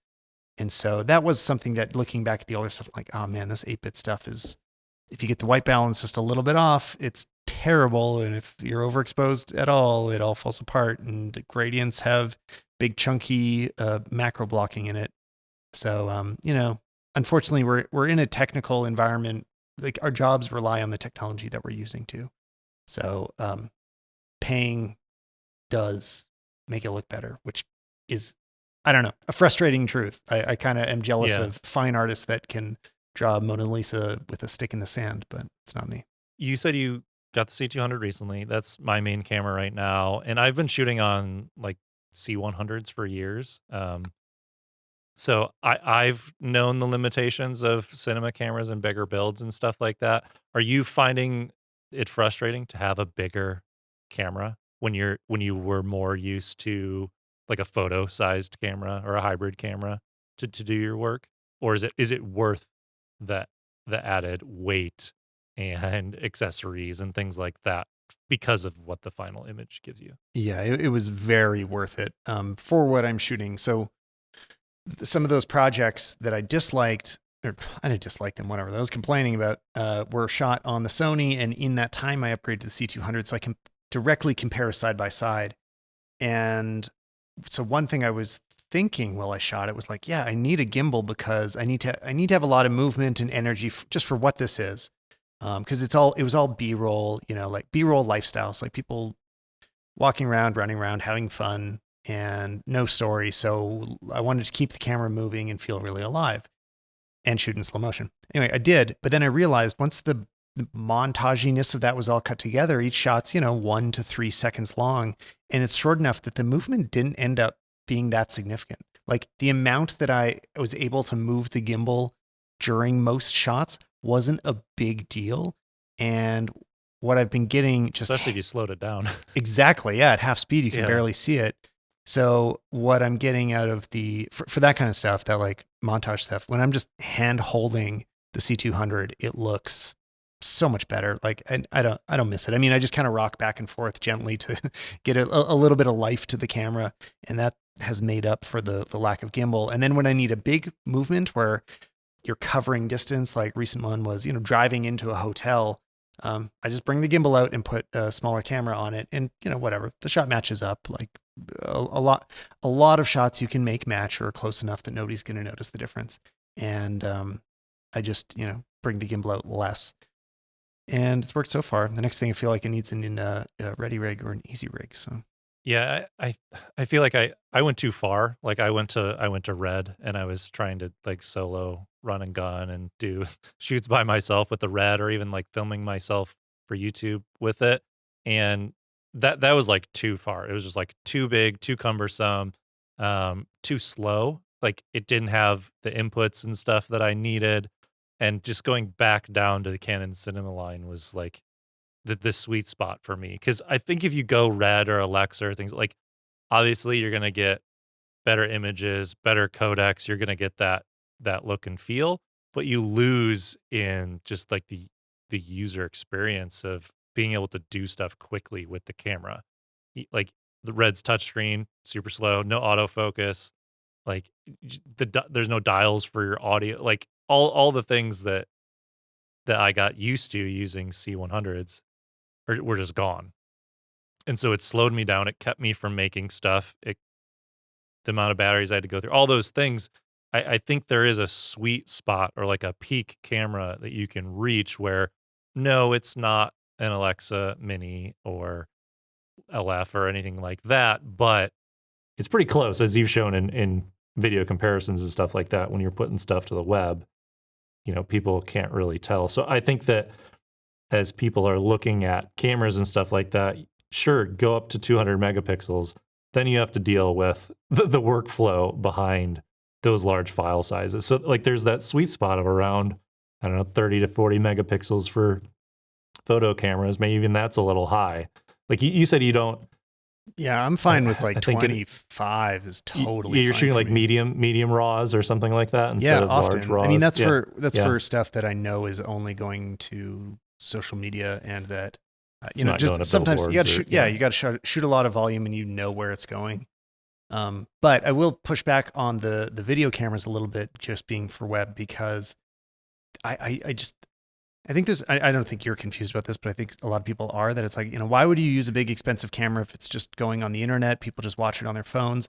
And so that was something that, looking back at the older stuff, I'm like, oh man, this 8-bit stuff is, if you get the white balance just a little bit off, it's terrible. And if you're overexposed at all, it all falls apart. And the gradients have big chunky macro blocking in it. So, unfortunately, we're in a technical environment. Like, our jobs rely on the technology that we're using too. So paying does make it look better, which is, I don't know, a frustrating truth. I kind of am jealous Yeah. of fine artists that can draw Mona Lisa with a stick in the sand, but it's not me. You said you got the C200 recently. That's my main camera right now. And I've been shooting on like C100s for years. So I've known the limitations of cinema cameras and bigger builds and stuff like that. Are you finding it frustrating to have a bigger camera when you were more used to like a photo sized camera or a hybrid camera to do your work? Or is it worth that the added weight and accessories and things like that because of what the final image gives you. Yeah, it was very worth it for what I'm shooting. So some of those projects that I disliked, or I didn't dislike them, whatever, that I was complaining about, were shot on the Sony. And in that time, I upgraded to the C200 so I can directly compare side by side. And so one thing I was thinking while I shot it was like, yeah, I need a gimbal because I need to have a lot of movement and energy just for what this is. Because it was all B-roll, like B-roll lifestyles, like people walking around, running around, having fun, and no story. So I wanted to keep the camera moving and feel really alive and shoot in slow motion. Anyway, I did, but then I realized once the montaginess of that was all cut together, each shot's, 1 to 3 seconds long, and it's short enough that the movement didn't end up being that significant. Like the amount that I was able to move the gimbal during most shots wasn't a big deal. And what I've been getting, just especially if you slowed it down. Exactly. Yeah. At half speed, you can Yeah. barely see it. So what I'm getting out of for that kind of stuff, that like montage stuff, when I'm just hand holding the C200, it looks so much better. Like I don't miss it. I mean, I just kind of rock back and forth gently to get a little bit of life to the camera. And that has made up for the lack of gimbal. And then when I need a big movement where you're covering distance, like recent one was, driving into a hotel, I just bring the gimbal out and put a smaller camera on it, and whatever, the shot matches up. Like a lot of shots you can make match or close enough that nobody's going to notice the difference. And I just bring the gimbal out less, and it's worked so far. The next thing I feel like it needs a ready rig or an easy rig. So yeah, I feel like I went too far. Like I went to Red, and I was trying to like solo run and gun and do shoots by myself with the Red, or even like filming myself for YouTube with it. And that was like too far. It was just like too big, too cumbersome, too slow. Like it didn't have the inputs and stuff that I needed. And just going back down to the Canon Cinema line was like the sweet spot for me. Because I think if you go Red or Alexa or things like, obviously you're gonna get better images, better codecs. You're gonna get that look and feel, but you lose in just like the user experience of being able to do stuff quickly with the camera. Like the Red's touchscreen, super slow, no autofocus. Like there's no dials for your audio. Like all the things that I got used to using C100s were just gone. And so it slowed me down. It kept me from making stuff. The amount of batteries I had to go through, all those things. I think there is a sweet spot or like a peak camera that you can reach where no, it's not an Alexa Mini or LF or anything like that, but it's pretty close, as you've shown in video comparisons and stuff like that. When you're putting stuff to the web, people can't really tell. So I think that as people are looking at cameras and stuff like that, sure, go up to 200 megapixels. Then you have to deal with the workflow behind those large file sizes. So like there's that sweet spot of around, I don't know, 30 to 40 megapixels for photo cameras. Maybe even that's a little high. Like you said, you don't. Yeah, I'm fine with like 25 is totally you're fine shooting for like me. medium RAWs or something like that instead of often. large RAWs. I mean, that's for stuff that I know is only going to social media, and that not going to sometimes you got to billboards shoot. You got to shoot a lot of volume, and you know where it's going. But I will push back on the video cameras a little bit, just being for web, because I think I don't think you're confused about this, but I think a lot of people are, that it's like, why would you use a big expensive camera if it's just going on the internet? People just watch it on their phones.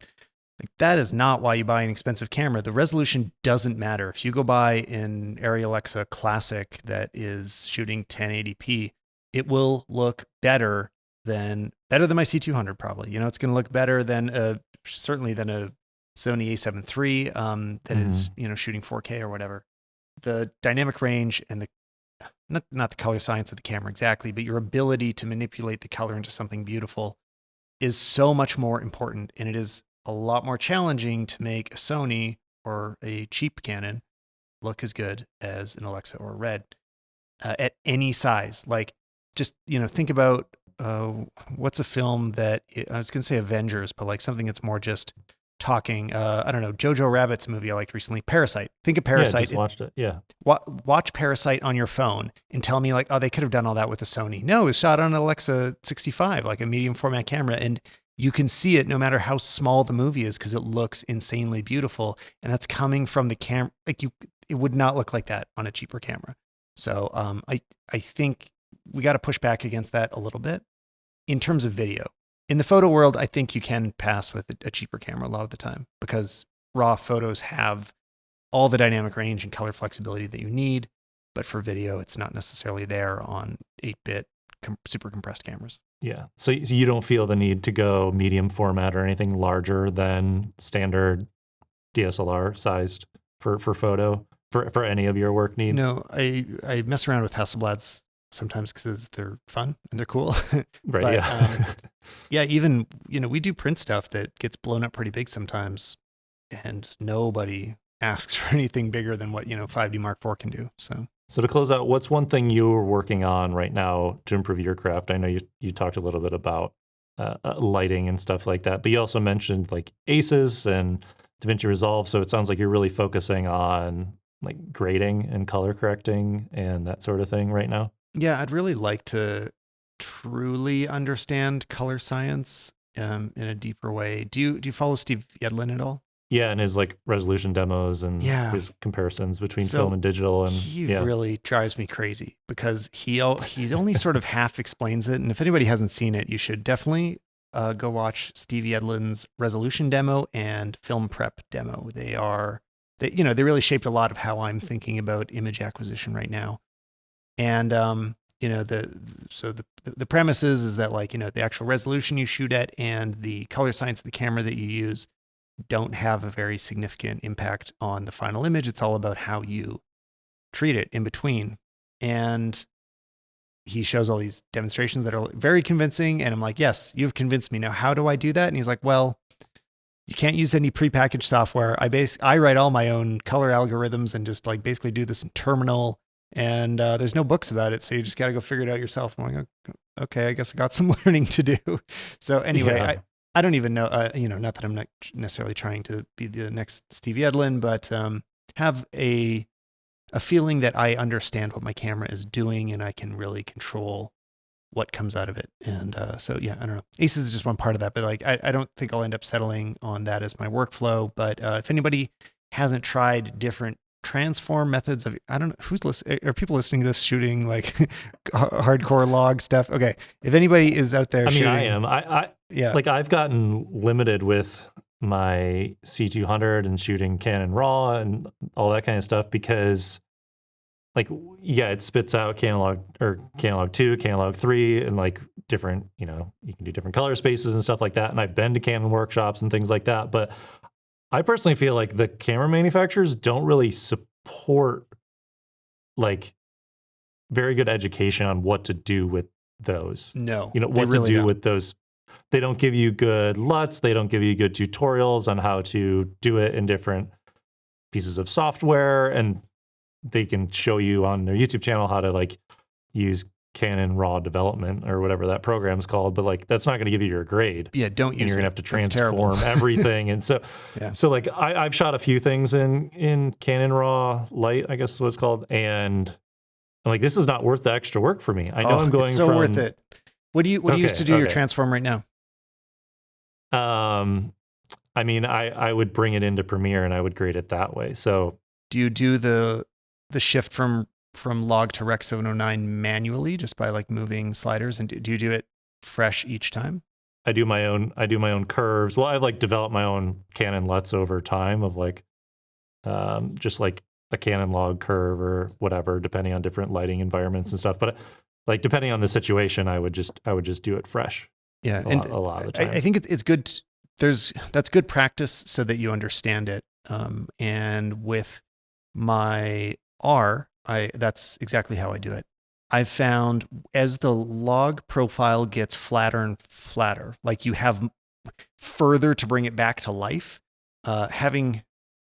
Like, that is not why you buy an expensive camera. The resolution doesn't matter. If you go buy an Arri Alexa Classic that is shooting 1080p, it will look better than my C200 probably. It's going to look better than certainly than a Sony A7 III that is shooting 4K or whatever. The dynamic range and the not the color science of the camera exactly, but your ability to manipulate the color into something beautiful is so much more important, and it is a lot more challenging to make a Sony or a cheap Canon look as good as an Alexa or a Red at any size. Like, just think about what's a film that I was going to say Avengers, but like something that's more just talking, I don't know, Jojo Rabbit's movie I liked recently, Parasite. Think of Yeah, Parasite. just watched it. Yeah. Watch Parasite on your phone and tell me like, oh, they could have done all that with a Sony. No, it's shot on an Alexa 65, like a medium format camera. And you can see it no matter how small the movie is because it looks insanely beautiful. And that's coming from the camera. Like it would not look like that on a cheaper camera. So I think we got to push back against that a little bit in terms of video. In the photo world, I think you can pass with a cheaper camera a lot of the time because raw photos have all the dynamic range and color flexibility that you need. But for video, it's not necessarily there on 8-bit super compressed cameras. Yeah. So you don't feel the need to go medium format or anything larger than standard DSLR sized for photo for any of your work needs? No, I mess around with Hasselblads sometimes because they're fun and they're cool. Right. But, yeah. yeah. Even, we do print stuff that gets blown up pretty big sometimes and nobody asks for anything bigger than what, 5D Mark IV can do. So to close out, what's one thing you're working on right now to improve your craft? I know you talked a little bit about lighting and stuff like that, but you also mentioned like ACES and DaVinci Resolve. So it sounds like you're really focusing on like grading and color correcting and that sort of thing right now. Yeah, I'd really like to truly understand color science in a deeper way. Do you follow Steve Yedlin at all? Yeah, and his like resolution demos and his comparisons between film and digital, and he really drives me crazy because he's only sort of half explains it. And if anybody hasn't seen it, you should definitely go watch Steve Yedlin's resolution demo and film prep demo. They really shaped a lot of how I'm thinking about image acquisition right now. And the premise is that like the actual resolution you shoot at and the color science of the camera that you use don't have a very significant impact on the final image. It's all about how you treat it in between. And he shows all these demonstrations that are very convincing. And I'm like, yes, you've convinced me. Now, how do I do that? And he's like, well, you can't use any prepackaged software. I write all my own color algorithms and just like basically do this in Terminal. And there's no books about it. So you just got to go figure it out yourself. I'm like, okay, I guess I got some learning to do. So anyway, I don't even know, not that I'm not necessarily trying to be the next Steve Yedlin, but have a feeling that I understand what my camera is doing and I can really control what comes out of it. And I don't know. ACES is just one part of that, but like, I don't think I'll end up settling on that as my workflow. But if anybody hasn't tried different transform methods of, I don't know who's listening. Are people listening to this shooting like hardcore log stuff? Okay. If anybody is out there shooting. I am. Like I've gotten limited with my C200 and shooting Canon RAW and all that kind of stuff because like, yeah, it spits out Canalog 2, Canalog 3 and like different, you can do different color spaces and stuff like that. And I've been to Canon workshops and things like that. But I personally feel like the camera manufacturers don't really support like very good education on what to do with those. No, what to do with those. They don't give you good LUTs. They don't give you good tutorials on how to do it in different pieces of software. And they can show you on their YouTube channel how to like use Canon RAW development or whatever that program's called. But like, that's not going to give you your grade. Yeah, don't use it. And you're going to have to transform everything. And so, so like I've shot a few things in Canon RAW Lite, I guess is what it's called. And I'm like, this is not worth the extra work for me. I know I'm going it's so worth it. What do you use to do your transform right now? I mean, I would bring it into Premiere and I would grade it that way. So do you do the shift from log to Rec 709 manually just by like moving sliders? And do you do it fresh each time? I do my own curves. Well, I've like developed my own Canon LUTs over time of like, just like a Canon log curve or whatever, depending on different lighting environments and stuff. But like, depending on the situation, I would just do it fresh. Yeah. A lot of the time. I think it's good. That's good practice so that you understand it. And with my R, that's exactly how I do it. I've found as the log profile gets flatter and flatter, like you have further to bring it back to life, having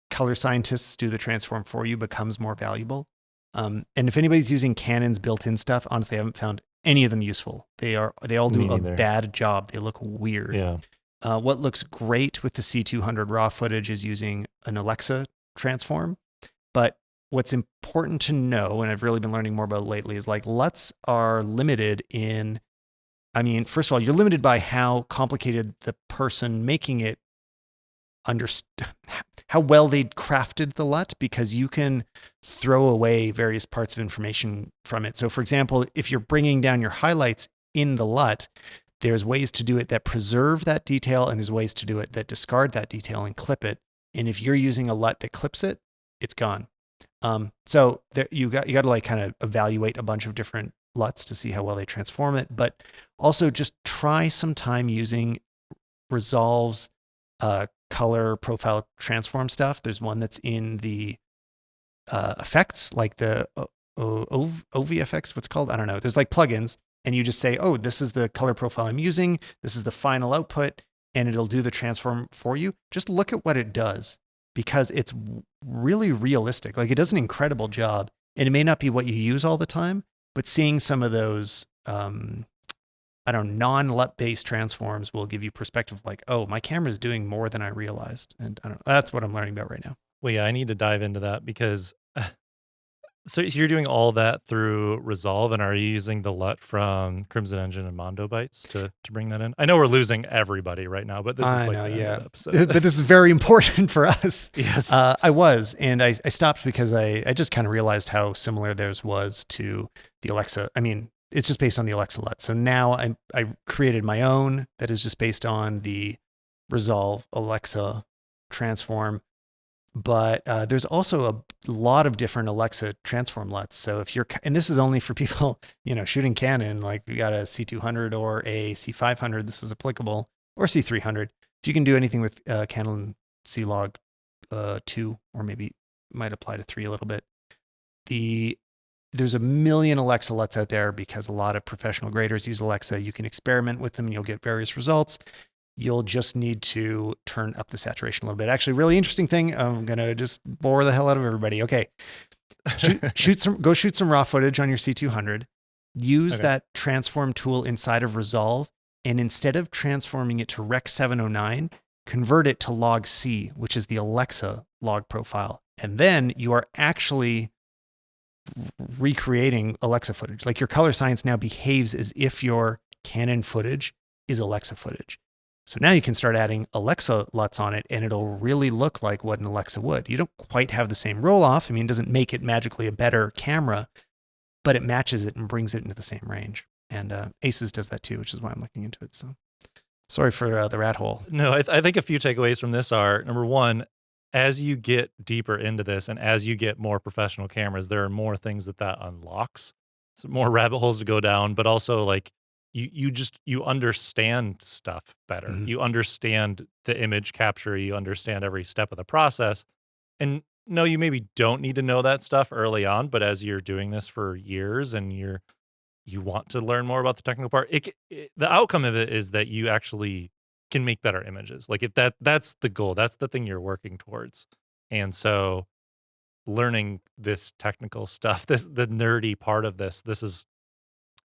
color scientists do the transform for you becomes more valuable. And if anybody's using Canon's built-in stuff, honestly, I haven't found any of them useful. They all do a bad job. They look weird. Yeah. What looks great with the C200 raw footage is using an Alexa transform. But what's important to know, and I've really been learning more about lately, is like LUTs are limited in, I mean, first of all, you're limited by how complicated the person making it how well they crafted the LUT, because you can throw away various parts of information from it. So for example, if you're bringing down your highlights in the LUT, there's ways to do it that preserve that detail, and there's ways to do it that discard that detail and clip it. And if you're using a LUT that clips it, it's gone. So there, you got to like kind of evaluate a bunch of different LUTs to see how well they transform it, but also just try some time using Resolve's color profile transform stuff. There's one that's in the effects, like the OVFX, what's it called? I don't know. There's like plugins, and you just say, oh, this is the color profile I'm using. This is the final output, and it'll do the transform for you. Just look at what it does, because it's really realistic. Like, it does an incredible job, and it may not be what you use all the time, but seeing some of those, non-LUT based transforms will give you perspective like, oh, my camera's doing more than I realized. And I don't know, that's what I'm learning about right now. Well, yeah, I need to dive into that because so you're doing all that through Resolve, and are you using the LUT from Crimson Engine and Mondo Bytes to bring that in? I know we're losing everybody right now, but this is like the end of the episode. But this is very important for us. Yes. I was, and I stopped because I just kind of realized how similar theirs was to the Alexa. I mean, it's just based on the Alexa LUT. So now I created my own that is just based on the Resolve Alexa transform. But there's also a lot of different Alexa transform LUTs. So if you're, and this is only for people, shooting Canon, like you got a C200 or a C500, this is applicable, or C300. If you can do anything with Canon C-Log 2, or maybe might apply to 3 a little bit. There's a million Alexa LUTs out there because a lot of professional graders use Alexa. You can experiment with them and you'll get various results. You'll just need to turn up the saturation a little bit. Actually, really interesting thing. I'm going to just bore the hell out of everybody. Okay. Go shoot some raw footage on your C200. Use that transform tool inside of Resolve. And instead of transforming it to Rec 709, convert it to log C, which is the Alexa log profile. And then you are actually recreating Alexa footage. Like, your color science now behaves as if your Canon footage is Alexa footage. So now you can start adding Alexa LUTs on it, and it'll really look like what an Alexa would. You don't quite have the same roll off. I mean, it doesn't make it magically a better camera, but it matches it and brings it into the same range. And Aces does that too, which is why I'm looking into it. So sorry for the rat hole. No, I think a few takeaways from this are, number one, as you get deeper into this and as you get more professional cameras, there are more things that unlocks. So more rabbit holes to go down, but also like you understand stuff better. Mm-hmm. You understand the image capture. You understand every step of the process. And no, you maybe don't need to know that stuff early on, but as you're doing this for years and you want to learn more about the technical part, the outcome of it is that you actually can make better images. Like, if that's the goal, that's the thing you're working towards. And so learning this technical stuff, the nerdy part of this is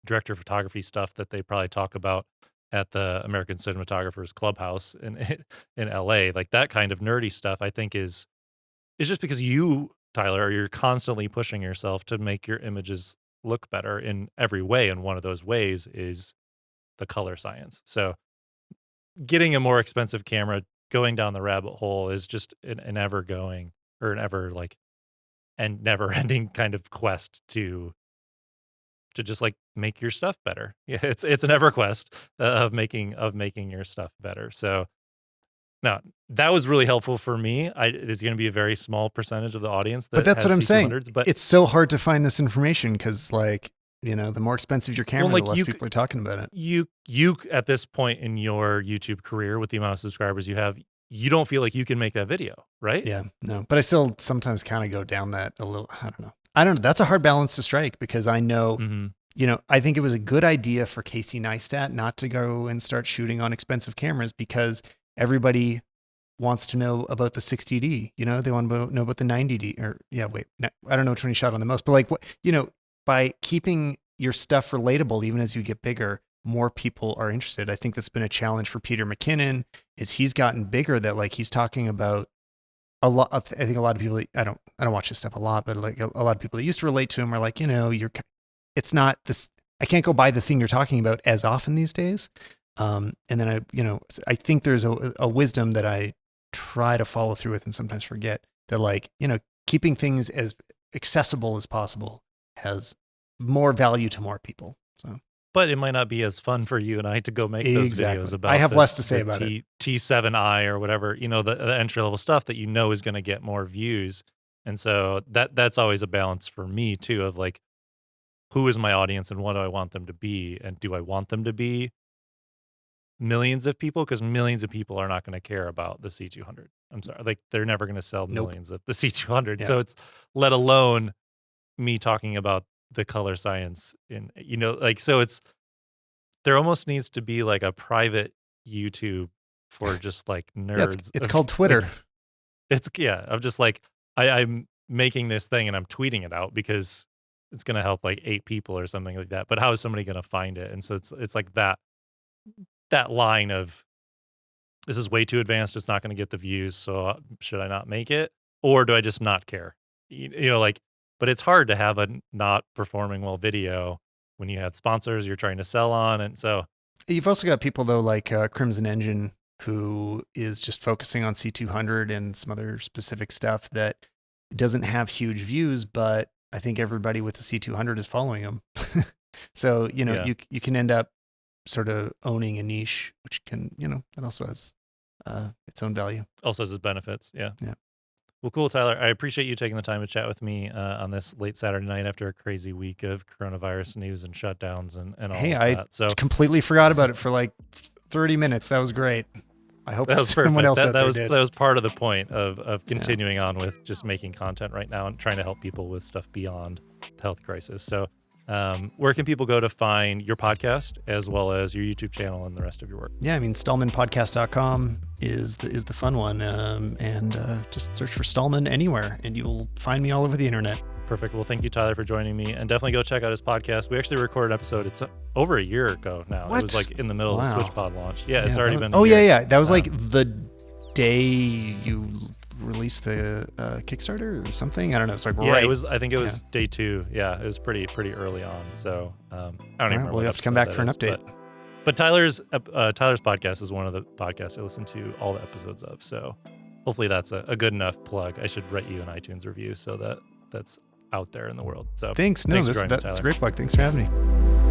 director of photography stuff that they probably talk about at the American Cinematographers Clubhouse in LA. Like, that kind of nerdy stuff, I think is just because you, Tyler, you're constantly pushing yourself to make your images look better in every way. And one of those ways is the color science. So getting a more expensive camera, going down the rabbit hole is just an ever going, or an ever like, and never ending kind of quest to just like make your stuff better. Yeah, it's an ever quest of making your stuff better. So now that was really helpful for me. It's going to be a very small percenent of the audience but that's what I'm saying. But it's so hard to find this information because, like, the more expensive your camera, the less people are talking about it. You at this point in your YouTube career, with the amount of subscribers you have, you don't feel like you can make that video, right? Yeah, no. But I still sometimes kind of go down that a little. I don't know. That's a hard balance to strike, because I know, I think it was a good idea for Casey Neistat not to go and start shooting on expensive cameras, because everybody wants to know about the 60D. They want to know about the 90D. I don't know which one he shot on the most, but like, what, by keeping your stuff relatable, even as you get bigger, more people are interested. I think that's been a challenge for Peter McKinnon is he's gotten bigger that like he's talking about a lot of, I think a lot of people, I don't watch his stuff a lot, but like a lot of people that used to relate to him are like, it's not this, I can't go buy the thing you're talking about as often these days. And then I think there's a wisdom that I try to follow through with and sometimes forget that like, keeping things as accessible as possible has more value to more people. So. But it might not be as fun for you and I to go make those videos about. I have less to say about it. T7i or whatever, the entry level stuff that is going to get more views, and so that's always a balance for me too of like, who is my audience and what do I want them to be, and do I want them to be millions of people? Because millions of people are not going to care about the C200. I'm sorry, like they're never going to sell millions of the C200. Yeah. So it's let alone me talking about the color science in so it's there almost needs to be like a private YouTube for just like nerds. Yeah, it's called Twitter. I'm just like I'm making this thing and I'm tweeting it out because it's gonna help like 8 people or something like that. But how is somebody gonna find it? And so it's like that line of this is way too advanced, it's not gonna get the views, so should I not make it? Or do I just not care? But it's hard to have a not performing well video when you have sponsors you're trying to sell on. And so you've also got people though, like Crimson Engine, who is just focusing on C200 and some other specific stuff that doesn't have huge views, but I think everybody with the C200 is following him. So, you can end up sort of owning a niche, which can, that also has its own value. Also has its benefits. Yeah. Yeah. Well, cool, Tyler. I appreciate you taking the time to chat with me on this late Saturday night after a crazy week of coronavirus news and shutdowns and all of that. So completely forgot about it for like 30 minutes. That was great. I hope someone else out there did. That was part of the point of continuing on with just making content right now and trying to help people with stuff beyond the health crisis. So where can people go to find your podcast as well as your YouTube channel and the rest of your work? Yeah, I mean, StallmanPodcast.com is the fun one. And just search for Stalman anywhere and you'll find me all over the internet. Perfect. Well, thank you, Tyler, for joining me. And definitely go check out his podcast. We actually recorded an episode. It's over a year ago now. What? It was like in the middle of the SwitchPod launch. Yeah, it's already been. Oh, yeah. That was like the day you released the Kickstarter or something. I don't know. It's like right. It was. I think it was day 2. Yeah, it was pretty early on. So I don't even remember. We'll have to come back for an update. But Tyler's podcast is one of the podcasts I listen to all the episodes of. So hopefully that's a good enough plug. I should write you an iTunes review so that's out there in the world. So thanks. No, that's a great plug. Thanks for having me.